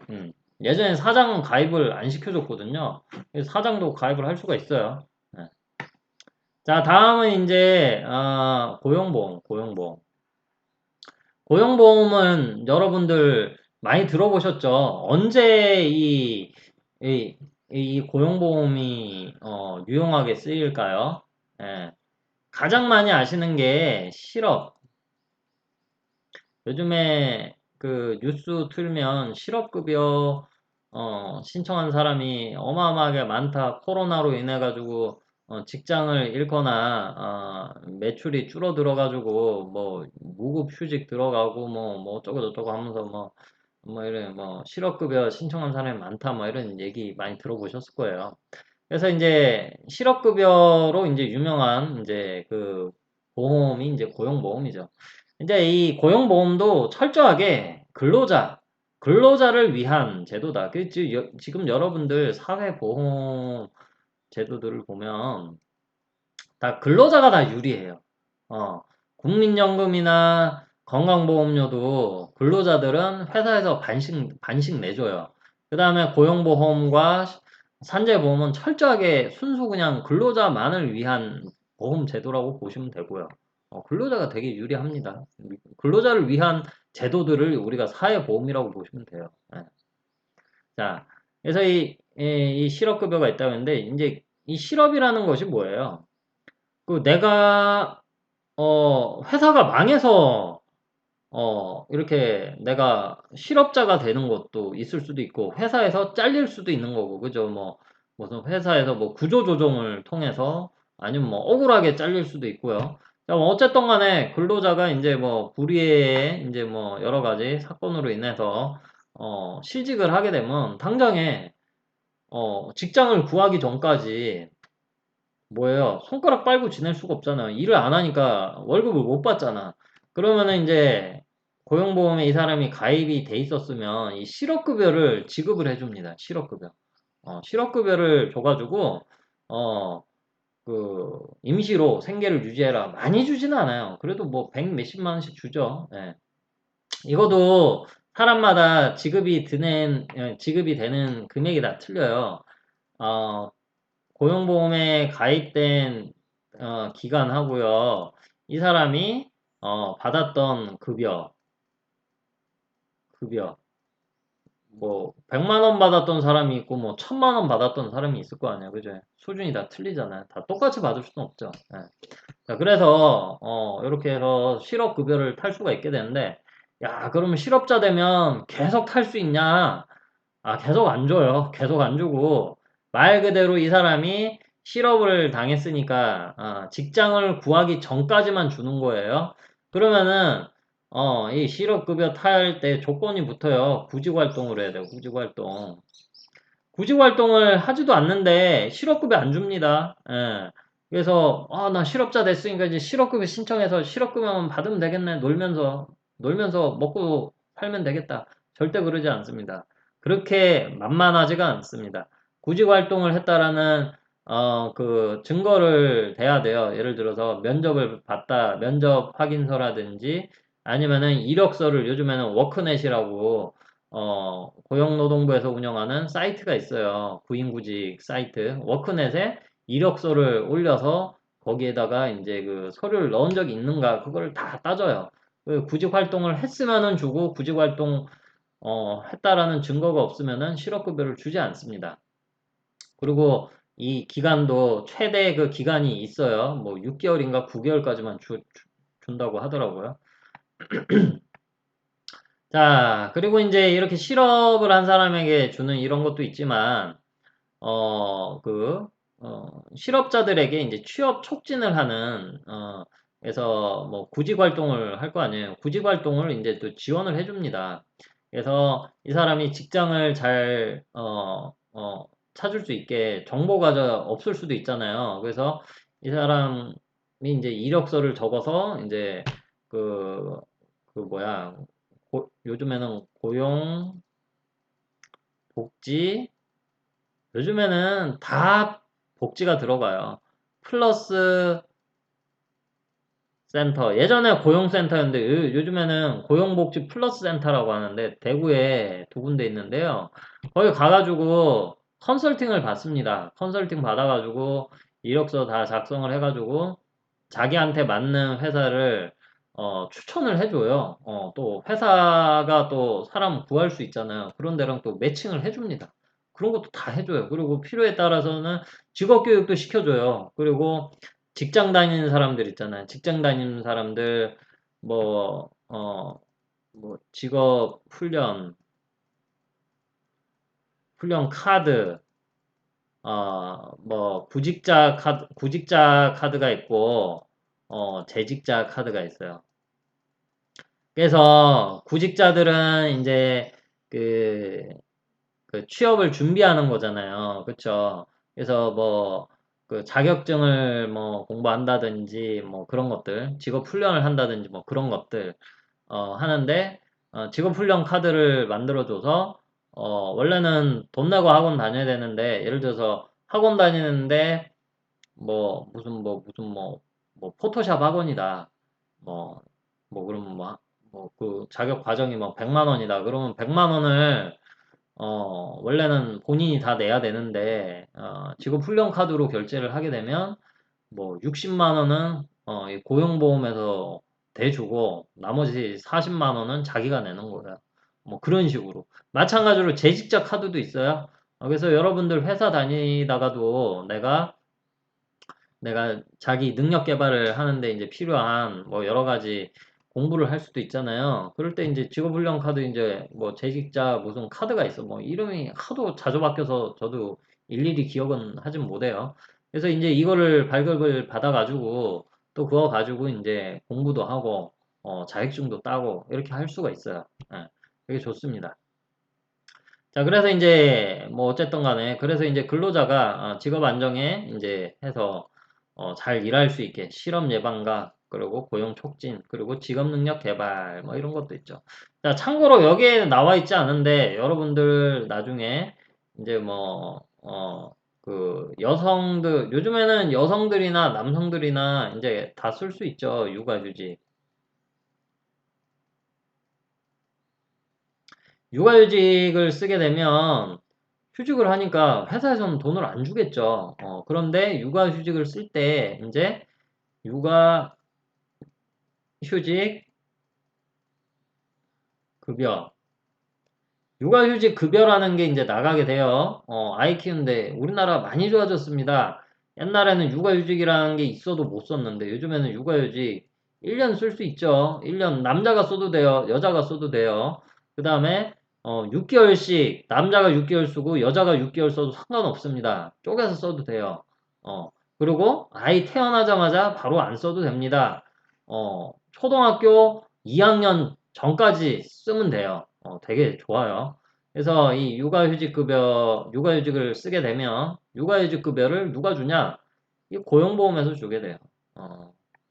예전에 사장은 가입을 안 시켜줬거든요. 그래서 사장도 가입을 할 수가 있어요. 네. 자, 다음은 이제 고용보험. 고용보험은 여러분들 많이 들어보셨죠? 언제 이, 이 고용보험이 유용하게 쓰일까요? 예. 가장 많이 아시는 게 실업. 요즘에 그 뉴스 틀면 실업급여 신청한 사람이 어마어마하게 많다. 코로나로 인해 가지고 직장을 잃거나 매출이 줄어들어 가지고 뭐 무급 휴직 들어가고 뭐 어쩌고 저쩌고 하면서 뭐 이런 뭐 실업급여 신청한 사람이 많다 뭐 이런 얘기 많이 들어보셨을 거예요. 그래서 이제 실업급여로 이제 유명한 이제 그 보험이 이제 고용보험이죠. 이제 이 고용보험도 철저하게 근로자를 위한 제도다. 지금 여러분들 사회보험 제도들을 보면 다 근로자가 다 유리해요. 어, 국민연금이나 건강보험료도 근로자들은 회사에서 반씩 내줘요. 그 다음에 고용보험과 산재보험은 철저하게 순수 그냥 근로자만을 위한 보험 제도라고 보시면 되고요. 근로자가 되게 유리합니다. 근로자를 위한 제도들을 우리가 사회보험이라고 보시면 돼요. 예. 자, 그래서 이 실업급여가 있다고 했는데, 이제 이 실업이라는 것이 뭐예요? 그 내가 회사가 망해서, 이렇게 내가 실업자가 되는 것도 있을 수도 있고, 회사에서 잘릴 수도 있는 거고, 그죠? 뭐, 무슨 회사에서 뭐 구조조정을 통해서, 아니면 뭐 억울하게 잘릴 수도 있고요. 자, 뭐 어쨌든 간에 근로자가 이제 뭐 불의의 이제 뭐 여러 가지 사건으로 인해서, 실직을 하게 되면, 당장에, 직장을 구하기 전까지, 뭐예요? 손가락 빨고 지낼 수가 없잖아. 일을 안 하니까 월급을 못 받잖아. 그러면은 이제 고용보험에 이 사람이 가입이 돼 있었으면 이 실업급여를 지급을 해줍니다. 실업급여. 실업급여를 줘가지고, 어, 임시로 생계를 유지해라. 많이 주지는 않아요. 그래도 뭐 백 몇십만 원씩 주죠. 예. 이것도 사람마다 지급이 되는 금액이 다 틀려요. 어, 고용보험에 가입된 기간하고요. 이 사람이 받았던 급여 뭐 100만 원 받았던 사람이 있고 뭐 1000만 원 받았던 사람이 있을 거 아니야. 그죠? 수준이 다 틀리잖아요. 다 똑같이 받을 수는 없죠. 예. 자, 그래서 이렇게 해서 실업급여를 탈 수가 있게 되는데 야, 그러면 실업자 되면 계속 탈 수 있냐? 아, 계속 안 줘요. 계속 안 주고 말 그대로 이 사람이 실업을 당했으니까 직장을 구하기 전까지만 주는 거예요. 그러면은 이 실업급여 탈 때 조건이 붙어요. 구직활동을 해야 돼요. 구직활동. 구직활동을 하지도 않는데 실업급여 안 줍니다. 예. 그래서 나 실업자 됐으니까 이제 실업급여 신청해서 실업급여만 받으면 되겠네. 놀면서 먹고 살면 되겠다. 절대 그러지 않습니다. 그렇게 만만하지가 않습니다. 구직활동을 했다라는 그 증거를 대야 돼요. 예를 들어서 면접을 봤다, 면접 확인서라든지 아니면은 이력서를 요즘에는 워크넷이라고 고용노동부에서 운영하는 사이트가 있어요. 구인구직 사이트. 워크넷에 이력서를 올려서 거기에다가 이제 그 서류를 넣은 적이 있는가, 그걸 다 따져요. 그 구직 활동을 했으면은 주고, 구직 활동, 했다라는 증거가 없으면은 실업급여를 주지 않습니다. 그리고 이 기간도 최대 그 기간이 있어요. 뭐 6개월인가 9개월까지만 준다고 하더라고요. 자, 그리고 이제 이렇게 실업을 한 사람에게 주는 이런 것도 있지만, 그, 실업자들에게 이제 취업 촉진을 하는, 그래서 뭐 구직 활동을 할 거 아니에요. 구직 활동을 이제 또 지원을 해줍니다. 그래서 이 사람이 직장을 잘, 찾을 수 있게 정보가 없을 수도 있잖아요. 그래서 이 사람이 이제 이력서를 적어서 이제 그, 그 뭐야, 요즘에는 고용, 복지, 요즘에는 다 복지가 들어가요. 플러스 센터. 예전에 고용센터였는데 요즘에는 고용복지 플러스 센터라고 하는데 대구에 두 군데 있는데요. 거기 가가지고 컨설팅을 받습니다. 컨설팅 받아가지고 이력서 다 작성을 해가지고 자기한테 맞는 회사를 추천을 해줘요. 또 회사가 또 사람 구할 수 있잖아요. 그런 데랑 또 매칭을 해줍니다. 그런 것도 다 해줘요. 그리고 필요에 따라서는 직업 교육도 시켜줘요. 그리고 직장 다니는 사람들 있잖아요. 직장 다니는 사람들 뭐 직업 훈련 카드, 뭐 구직자 카드가 있고 재직자 카드가 있어요. 그래서 구직자들은 이제 그, 그 취업을 준비하는 거잖아요. 그쵸? 그래서 뭐 그 자격증을 뭐 공부한다든지 뭐 그런 것들, 직업 훈련을 한다든지 뭐 그런 것들 하는데 직업 훈련 카드를 만들어줘서 원래는 돈 내고 학원 다녀야 되는데 예를 들어서 학원 다니는데 뭐 포토샵 학원이다. 뭐, 그러면 그 자격 과정이 뭐 100만 원이다. 그러면 100만 원을, 원래는 본인이 다 내야 되는데, 직업 훈련 카드로 결제를 하게 되면, 뭐 60만 원은, 이 고용보험에서 대주고, 나머지 40만 원은 자기가 내는 거예요. 뭐 그런 식으로. 마찬가지로 재직자 카드도 있어요. 그래서 여러분들 회사 다니다가도 내가 자기 능력 개발을 하는데 이제 필요한 뭐 여러 가지 공부를 할 수도 있잖아요. 그럴 때 이제 직업훈련 카드 이제 뭐 재직자 무슨 카드가 있어. 뭐 이름이 하도 자주 바뀌어서 저도 일일이 기억은 하진 못해요. 그래서 이제 이거를 발급을 받아가지고 또 그거 가지고 이제 공부도 하고 자격증도 따고 이렇게 할 수가 있어요. 예, 되게 좋습니다. 자, 그래서 이제 뭐 어쨌든 간에 그래서 이제 근로자가 직업 안정에 이제 해서 잘 일할 수 있게 실업 예방과 그리고 고용 촉진 그리고 직업 능력 개발 뭐 이런 것도 있죠. 자, 참고로 여기에 나와 있지 않은데 여러분들 나중에 이제 뭐 그 여성들 요즘에는 여성들이나 남성들이나 이제 다 쓸 수 있죠. 육아휴직. 육아휴직을 쓰게 되면 휴직을 하니까 회사에서는 돈을 안 주겠죠. 그런데 육아휴직을 쓸 때 이제 육아휴직 급여 육아휴직 급여라는 게 이제 나가게 돼요. 아이 키우는데 우리나라 많이 좋아졌습니다. 옛날에는 육아휴직이라는 게 있어도 못 썼는데 요즘에는 육아휴직 1년 쓸 수 있죠. 1년 남자가 써도 돼요. 여자가 써도 돼요. 그 다음에 6개월씩 남자가 6개월 쓰고 여자가 6개월 써도 상관없습니다. 쪼개서 써도 돼요. 그리고 아이 태어나자마자 바로 안 써도 됩니다. 초등학교 2학년 전까지 쓰면 돼요. 되게 좋아요. 그래서 이 육아휴직을 쓰게 되면 육아휴직급여를 누가 주냐? 이 고용보험에서 주게 돼요.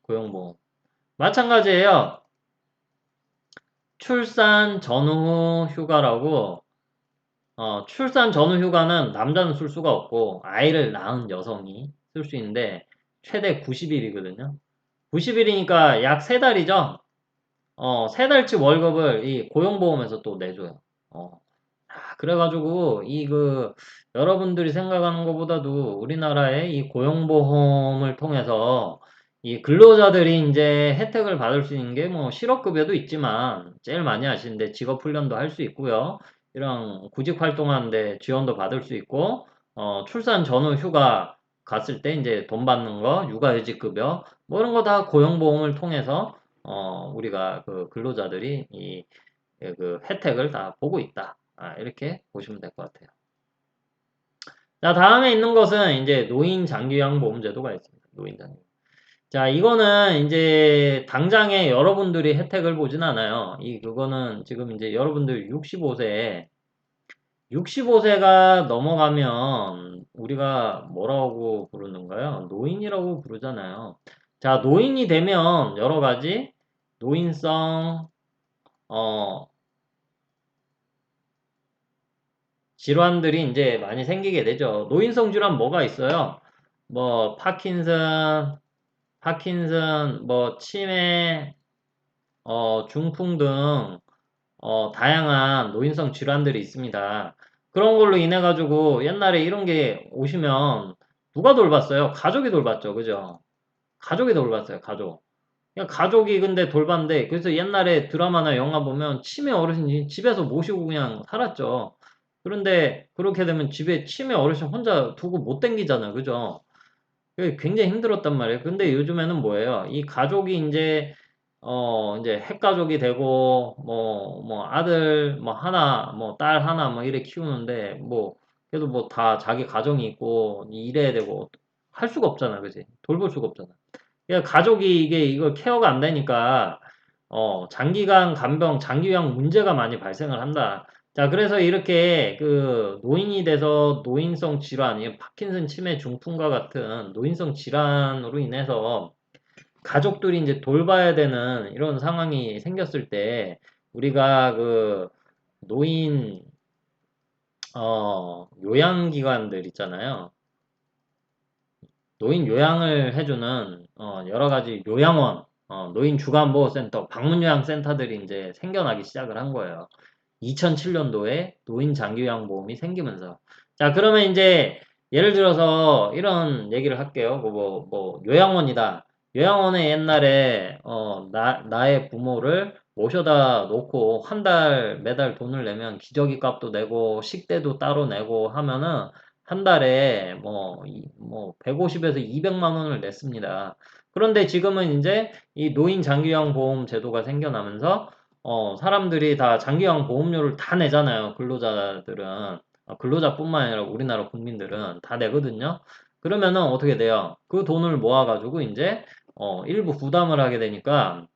고용보험. 마찬가지예요. 출산 전후 휴가라고, 출산 전후 휴가는 남자는 쓸 수가 없고, 아이를 낳은 여성이 쓸 수 있는데, 최대 90일이거든요. 90일이니까 약 3달이죠? 3달치 월급을 이 고용보험에서 또 내줘요. 그래가지고, 여러분들이 생각하는 것보다도 우리나라의 이 고용보험을 통해서 이 근로자들이 이제 혜택을 받을 수 있는 게 뭐 실업급여도 있지만, 제일 많이 하시는데 직업훈련도 할 수 있고요. 이런 구직 활동하는데 지원도 받을 수 있고, 출산 전후 휴가 갔을 때 이제 돈 받는 거, 육아휴직급여, 뭐 이런 거 다 고용보험을 통해서 우리가 그 근로자들이 그 혜택을 다 보고 있다. 이렇게 보시면 될 것 같아요. 자, 다음에 있는 것은 이제 노인 장기요양 보험제도가 있습니다. 노인 장기. 자, 이거는 이제 당장에 여러분들이 혜택을 보진 않아요. 그거는 지금 이제 여러분들 65세가 넘어가면 우리가 뭐라고 부르는가요? 노인이라고 부르잖아요. 자, 노인이 되면 여러 가지 노인성 어, 질환들이 이제 많이 생기게 되죠. 노인성 질환 뭐가 있어요? 뭐 파킨슨, 뭐 치매, 중풍 등 다양한 노인성 질환들이 있습니다. 그런 걸로 인해 가지고 옛날에 이런 게 오시면 누가 돌봤어요? 가족이 돌봤죠, 그죠? 가족이 돌봤어요, 가족. 그냥 가족이 근데 돌봤는데 그래서 옛날에 드라마나 영화 보면 치매 어르신이 집에서 모시고 그냥 살았죠. 그런데 그렇게 되면 집에 치매 어르신 혼자 두고 못 댕기잖아요. 그죠? 그게 굉장히 힘들었단 말이에요. 근데 요즘에는 뭐예요? 이 가족이 이제 핵가족이 되고, 뭐, 아들, 뭐, 하나, 뭐, 딸 하나, 뭐, 이래 키우는데, 뭐, 그래도 뭐, 다 자기 가정이 있고, 일해야 되고, 할 수가 없잖아. 그지? 돌볼 수가 없잖아. 그러니까 가족이 이걸 케어가 안 되니까, 장기간 간병, 장기요양 문제가 많이 발생을 한다. 자, 그래서 이렇게 노인이 돼서 노인성 질환, 파킨슨 치매 중풍과 같은 노인성 질환으로 인해서 가족들이 이제 돌봐야 되는 이런 상황이 생겼을 때 우리가 노인, 요양기관들 있잖아요. 노인 요양을 해주는 여러 가지 요양원, 노인 주간보호센터, 방문요양센터들이 이제 생겨나기 시작을 한 거예요. 2007년도에 노인 장기요양보험이 생기면서. 자, 그러면 이제 예를 들어서 이런 얘기를 할게요. 뭐 요양원이다. 요양원에 옛날에 나의 부모를 모셔다 놓고 한 달 매달 돈을 내면 기저귀 값도 내고 식대도 따로 내고 하면은 한 달에 뭐 150에서 200만 원을 냈습니다. 그런데 지금은 이제 이 노인 장기요양 보험 제도가 생겨나면서 사람들이 다 장기요양 보험료를 다 내잖아요. 근로자들은. 근로자뿐만 아니라 우리나라 국민들은 다 내거든요. 그러면은 어떻게 돼요? 그 돈을 모아가지고 이제 일부 부담을 하게 되니까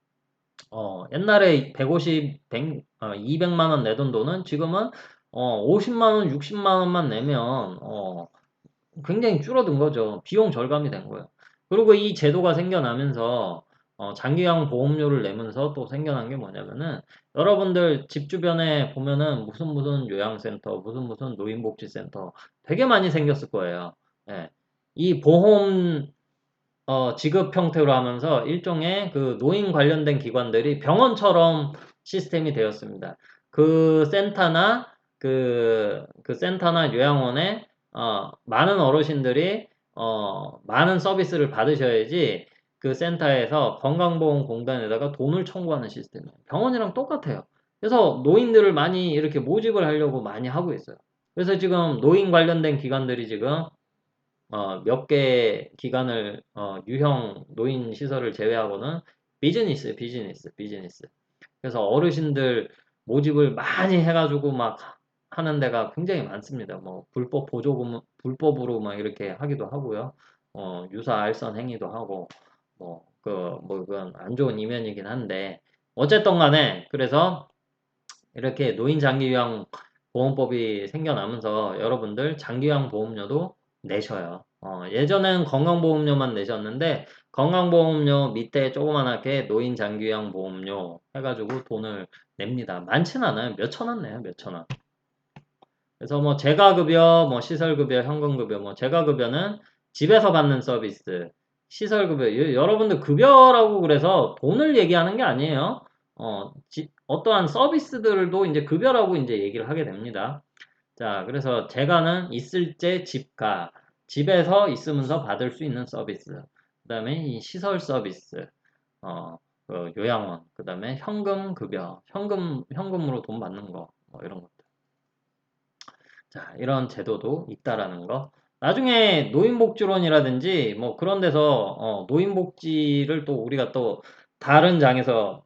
옛날에 150, 100, 200만 원 내던 돈은 지금은 50만 원, 60만 원만 내면 굉장히 줄어든 거죠. 비용 절감이 된 거예요. 그리고 이 제도가 생겨나면서 장기요양 보험료를 내면서 또 생겨난 게 뭐냐면은 여러분들 집 주변에 보면은 무슨 요양센터, 무슨 노인복지센터 되게 많이 생겼을 거예요. 예. 이 보험 지급 형태로 하면서 일종의 그 노인 관련된 기관들이 병원처럼 시스템이 되었습니다. 그 센터나 요양원에 많은 어르신들이 많은 서비스를 받으셔야지 그 센터에서 건강보험공단에다가 돈을 청구하는 시스템이에요. 병원이랑 똑같아요. 그래서 노인들을 많이 이렇게 모집을 하려고 많이 하고 있어요. 그래서 지금 노인 관련된 기관들이 지금 몇 개 기관을 유형 노인 시설을 제외하고는 비즈니스. 그래서 어르신들 모집을 많이 해가지고 막 하는 데가 굉장히 많습니다. 뭐 불법 보조금 불법으로 막 이렇게 하기도 하고요. 유사 알선 행위도 하고 그건 안 좋은 이면이긴 한데 어쨌든 간에 그래서 이렇게 노인 장기요양 보험법이 생겨나면서 여러분들 장기요양 보험료도 내셔요. 예전엔 건강보험료만 내셨는데 건강보험료 밑에 조그만하게 노인 장기요양 보험료 해가지고 돈을 냅니다. 많진 않아요. 몇천 원 내요. 몇천 원. 그래서 뭐 재가급여, 뭐 시설급여, 현금급여, 뭐 재가급여는 집에서 받는 서비스, 시설급여, 여러분들 급여라고 그래서 돈을 얘기하는 게 아니에요. 어떠한 서비스들도 이제 급여라고 이제 얘기를 하게 됩니다. 자, 그래서 재가는 있을 때 집가, 집에서 있으면서 받을 수 있는 서비스, 그 다음에 이 시설 서비스, 요양원, 그 다음에 현금급여, 현금으로 돈 받는 거, 뭐 이런 거. 자, 이런 제도도 있다라는 거. 나중에 노인복지론이라든지 뭐 그런 데서 노인복지를 또 우리가 또 다른 장에서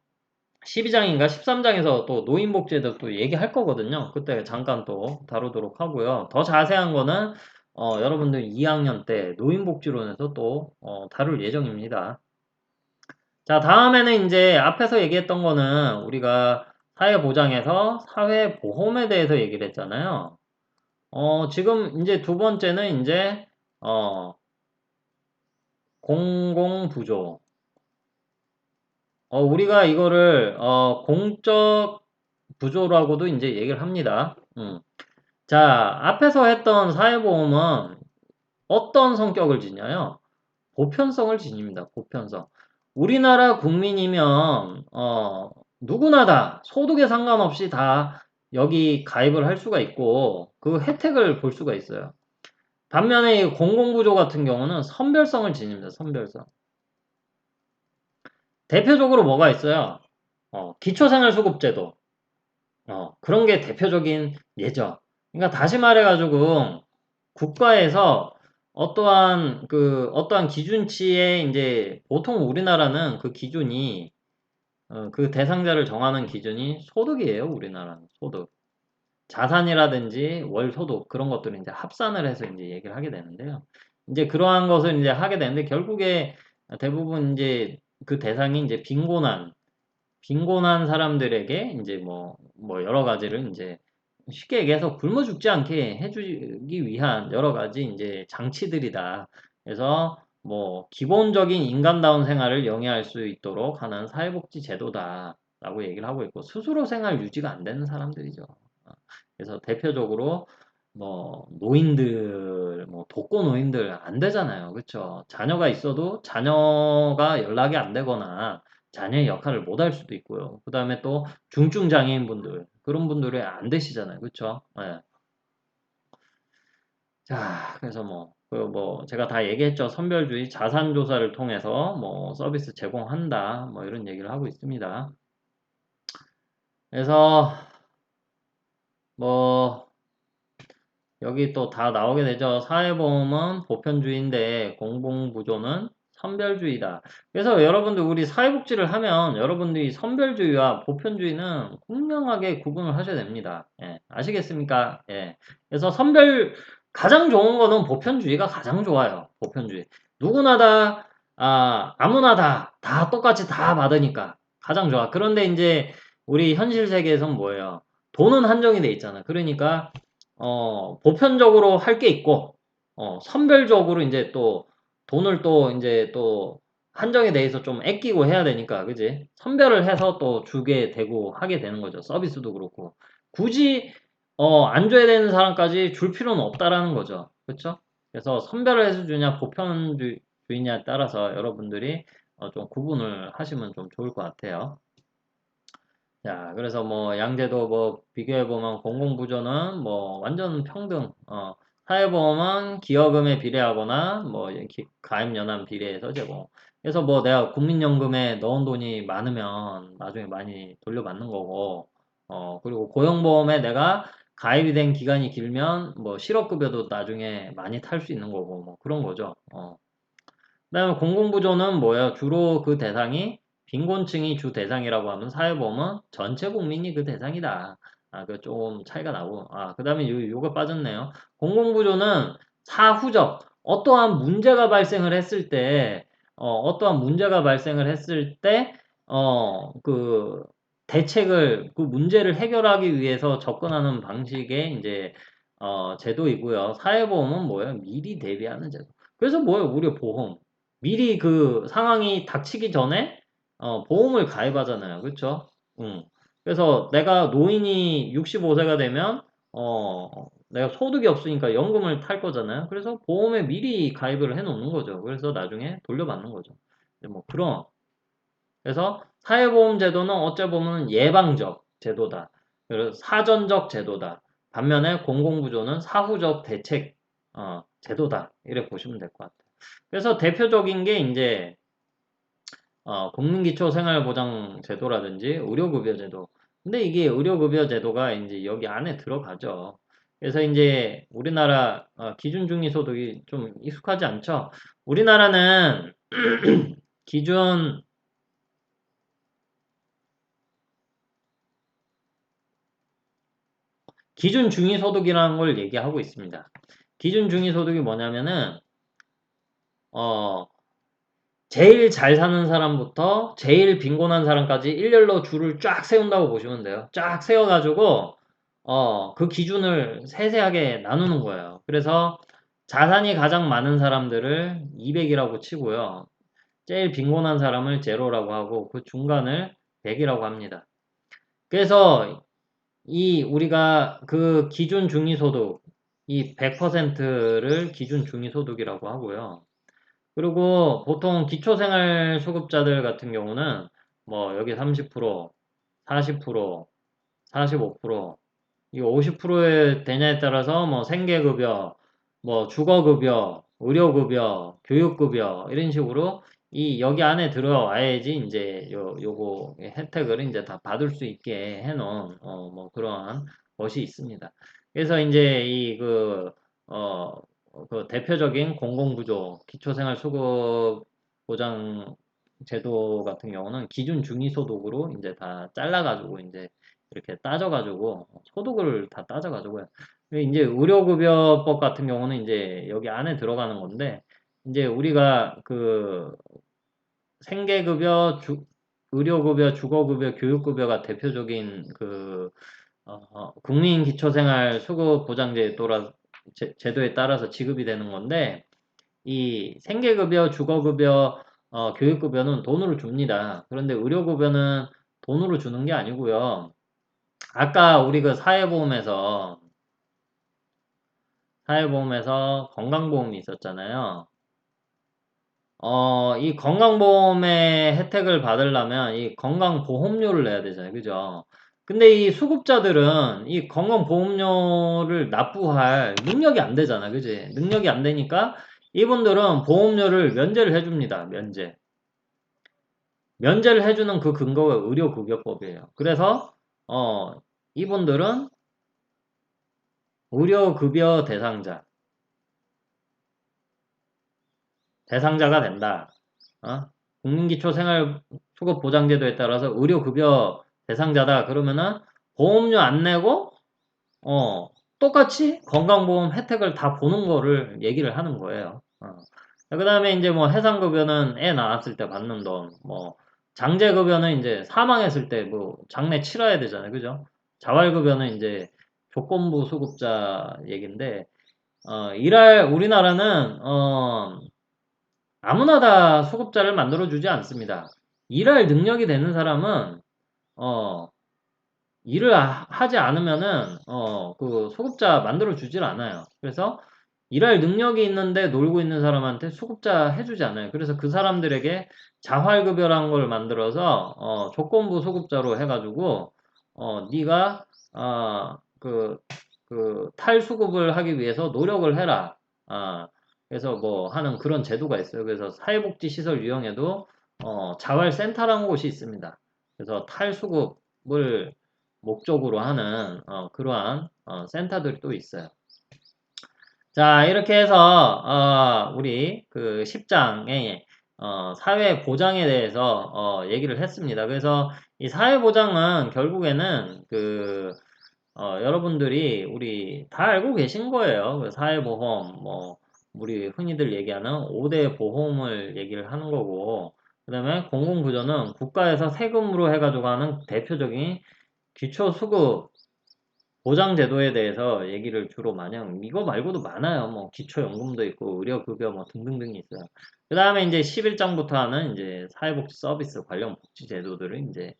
12장인가 13장에서 또 노인복지에도 또 얘기할 거거든요. 그때 잠깐 또 다루도록 하고요. 더 자세한 거는 여러분들 2학년 때 노인복지론에서 또 다룰 예정입니다. 자, 다음에는 이제 앞에서 얘기했던 거는 우리가 사회보장에서 사회보험에 대해서 얘기를 했잖아요. 지금 이제 두 번째는 이제, 공공부조. 우리가 이거를, 공적 부조라고도 이제 얘기를 합니다. 자, 앞에서 했던 사회보험은 어떤 성격을 지냐요? 보편성을 지닙니다. 보편성. 우리나라 국민이면, 누구나 다, 소득에 상관없이 다 여기 가입을 할 수가 있고, 그 혜택을 볼 수가 있어요. 반면에 이 공공부조 같은 경우는 선별성을 지닙니다. 선별성. 대표적으로 뭐가 있어요? 기초생활수급제도. 그런 게 대표적인 예죠. 그러니까 다시 말해가지고 국가에서 어떠한 기준치에 이제 보통 우리나라는 그 기준이 그 대상자를 정하는 기준이 소득이에요. 우리나라는 소득. 자산이라든지 월소득 그런 것들을 이제 합산을 해서 이제 얘기를 하게 되는데요. 이제 그러한 것을 이제 하게 되는데 결국에 대부분 이제 그 대상이 이제 빈곤한 사람들에게 이제 뭐 여러 가지를 이제 쉽게 얘기해서 굶어 죽지 않게 해주기 위한 여러 가지 이제 장치들이다. 그래서 뭐 기본적인 인간다운 생활을 영위할 수 있도록 하는 사회복지 제도다라고 얘기를 하고 있고 스스로 생활 유지가 안 되는 사람들이죠. 그래서 대표적으로 뭐 노인들, 뭐 독거 노인들 안 되잖아요. 그렇죠? 자녀가 있어도 자녀가 연락이 안 되거나 자녀의 역할을 못 할 수도 있고요. 그다음에 또 중증 장애인 분들 그런 분들이 안 되시잖아요. 그렇죠? 예. 자, 그래서 제가 다 얘기했죠. 선별주의 자산 조사를 통해서 뭐 서비스 제공한다. 뭐 이런 얘기를 하고 있습니다. 그래서 뭐 여기 또 다 나오게 되죠. 사회보험은 보편주의인데 공공부조는 선별주의다. 그래서 여러분들 우리 사회복지를 하면 여러분들이 선별주의와 보편주의는 분명하게 구분을 하셔야 됩니다. 예, 아시겠습니까? 예. 그래서 가장 좋은 거는 보편주의가 가장 좋아요. 보편주의. 누구나 아무나 다 똑같이 다 받으니까 가장 좋아. 그런데 이제 우리 현실 세계에선 뭐예요? 돈은 한정이 돼 있잖아. 그러니까 보편적으로 할 게 있고, 선별적으로 이제 또 돈을 또 이제 또 한정에 대해서 좀 아끼고 해야 되니까, 그지? 선별을 해서 또 주게 되고 하게 되는 거죠. 서비스도 그렇고. 굳이, 안 줘야 되는 사람까지 줄 필요는 없다라는 거죠. 그쵸? 그래서 선별을 해서 주냐, 보편주의냐에 따라서 여러분들이 좀 구분을 하시면 좀 좋을 것 같아요. 자, 그래서 뭐 양제도 뭐 비교해보면 공공부조는 뭐 완전 평등, 사회보험은 기여금에 비례하거나 뭐 가입연한 비례해서 제공. 그래서 뭐 내가 국민연금에 넣은 돈이 많으면 나중에 많이 돌려받는 거고, 그리고 고용보험에 내가 가입이 된 기간이 길면 뭐 실업급여도 나중에 많이 탈 수 있는 거고 뭐 그런 거죠. 그다음에 공공부조는 뭐예요? 주로 그 대상이 빈곤층이 주 대상이라고 하면 사회보험은 전체 국민이 그 대상이다. 그 좀 차이가 나고. 그다음에 요거 빠졌네요. 공공부조는 사후적 어떠한 문제가 발생을 했을 때 어떠한 문제가 발생을 했을 때 그 대책을 그 문제를 해결하기 위해서 접근하는 방식의 이제 제도이고요. 사회보험은 뭐예요? 미리 대비하는 제도. 그래서 뭐예요? 우리 보험. 미리 그 상황이 닥치기 전에 보험을 가입하잖아요. 그렇죠? 응. 그래서 내가 노인이 65세가 되면 내가 소득이 없으니까 연금을 탈 거잖아요. 그래서 보험에 미리 가입을 해 놓는 거죠. 그래서 나중에 돌려받는 거죠. 뭐 그런 그래서 사회보험 제도는 어째 보면 예방적 제도다. 그래서 사전적 제도다. 반면에 공공부조는 사후적 대책 제도다. 이렇게 보시면 될 것 같아요. 그래서 대표적인 게 이제 국민기초생활보장 제도라든지 의료급여 제도. 근데 이게 의료급여 제도가 이제 여기 안에 들어가죠. 그래서 이제 우리나라 기준중위소득이 좀 익숙하지 않죠? 우리나라는 기준 기준 중위소득이라는 걸 얘기하고 있습니다. 기준 중위소득이 뭐냐면은 어 제일 잘 사는 사람부터 제일 빈곤한 사람까지 일렬로 줄을 쫙 세운다고 보시면 돼요. 쫙 세워가지고 그 기준을 세세하게 나누는 거예요. 그래서 자산이 가장 많은 사람들을 200이라고 치고요. 제일 빈곤한 사람을 제로라고 하고 그 중간을 100이라고 합니다. 그래서 이 우리가 그 기준 중위소득 이 100%를 기준 중위소득이라고 하고요. 그리고 보통 기초생활수급자들 같은 경우는 뭐 여기 30%, 40%, 45%, 이 50%에 되냐에 따라서 뭐 생계급여, 뭐 주거급여, 의료급여, 교육급여 이런 식으로 이 여기 안에 들어와야지 이제 요거 혜택을 이제 다 받을 수 있게 해놓은 뭐 그러한 것이 있습니다. 그래서 이제 그 대표적인 공공부조 기초생활수급보장 제도 같은 경우는 기준 중위소득으로 이제 다 잘라가지고 이제 이렇게 따져가지고 소득을 다 따져가지고요. 이제 의료급여법 같은 경우는 이제 여기 안에 들어가는 건데 이제 우리가 그 생계급여, 의료급여, 주거급여, 교육급여가 대표적인 그 국민기초생활수급보장제 제도에 따라서 지급이 되는 건데 이 생계급여, 주거급여, 교육급여는 돈으로 줍니다. 그런데 의료급여는 돈으로 주는 게 아니고요. 아까 우리 그 사회보험에서 건강보험이 있었잖아요. 이 건강보험의 혜택을 받으려면 이 건강보험료를 내야 되잖아요. 그죠? 근데 이 수급자들은 이 건강보험료를 납부할 능력이 안 되잖아. 그지? 능력이 안 되니까 이분들은 보험료를 면제를 해줍니다. 면제를 해주는 그 근거가 의료급여법이에요. 그래서, 이분들은 의료급여 대상자가 된다. 어? 국민기초생활수급보장제도에 따라서 의료급여 대상자다. 그러면은 보험료 안 내고 어, 똑같이 건강보험 혜택을 다 보는 거를 얘기를 하는 거예요. 그 다음에 이제 뭐 해상급여는 애 낳았을 때 받는 돈, 뭐 장제급여는 이제 사망했을 때 뭐 장례 치러야 되잖아요. 그죠? 자활급여는 이제 조건부 수급자 얘기인데 우리나라는 아무나 다 소급자를 만들어주지 않습니다. 일할 능력이 되는 사람은, 어, 일을 하지 않으면은, 그 소급자 만들어주질 않아요. 그래서 일할 능력이 있는데 놀고 있는 사람한테 소급자 해주지 않아요. 그래서 그 사람들에게 자활급여라는 걸 만들어서, 조건부 소급자로 해가지고, 네가, 탈수급을 하기 위해서 노력을 해라. 그래서 뭐 하는 그런 제도가 있어요. 그래서 사회복지시설 유형에도 자활센터라는 곳이 있습니다. 그래서 탈수급을 목적으로 하는 그러한 센터들이 또 있어요. 자, 이렇게 해서 우리 그 10장의 사회 보장에 대해서 얘기를 했습니다. 그래서 이 사회 보장은 결국에는 여러분들이 우리 다 알고 계신 거예요. 그 사회보험, 뭐 우리 흔히들 얘기하는 5대 보험을 얘기를 하는 거고, 그다음에 공공구조는 국가에서 세금으로 해가지고 하는 대표적인 기초수급 보장제도에 대해서 얘기를 주로 많이 하고, 이거 말고도 많아요. 뭐, 기초연금도 있고, 의료급여 뭐 등등등이 있어요. 그 다음에 이제 11장부터 하는 이제 사회복지 서비스 관련 복지제도들을 이제,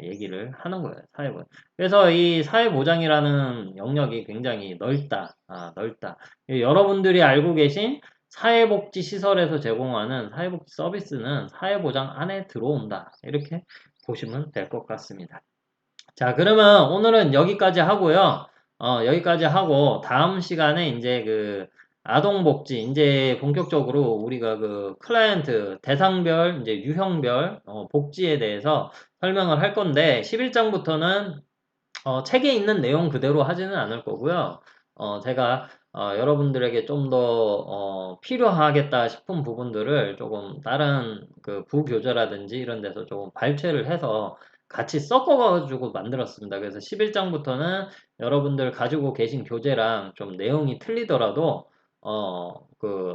얘기를 하는 거예요. 사회보장. 그래서 이 사회보장이라는 영역이 굉장히 넓다. 넓다. 여러분들이 알고 계신 사회복지 시설에서 제공하는 사회복지 서비스는 사회보장 안에 들어온다. 이렇게 보시면 될 것 같습니다. 자, 그러면 오늘은 여기까지 하고요. 여기까지 하고 다음 시간에 이제 그 아동복지 이제 본격적으로 우리가 그 클라이언트 대상별 이제 유형별 복지에 대해서 설명을 할 건데 11장부터는 책에 있는 내용 그대로 하지는 않을 거고요. 제가 여러분들에게 좀 더 필요하겠다 싶은 부분들을 조금 다른 그 부교재라든지 이런 데서 조금 발췌를 해서 같이 섞어가지고 만들었습니다. 그래서 11장부터는 여러분들 가지고 계신 교재랑 좀 내용이 틀리더라도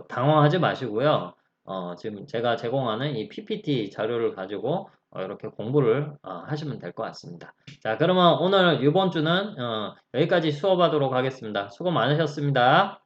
당황하지 마시고요. 지금 제가 제공하는 이 PPT 자료를 가지고 이렇게 공부를 하시면 될 것 같습니다. 자, 그러면 오늘 이번 주는 여기까지 수업하도록 하겠습니다. 수고 많으셨습니다.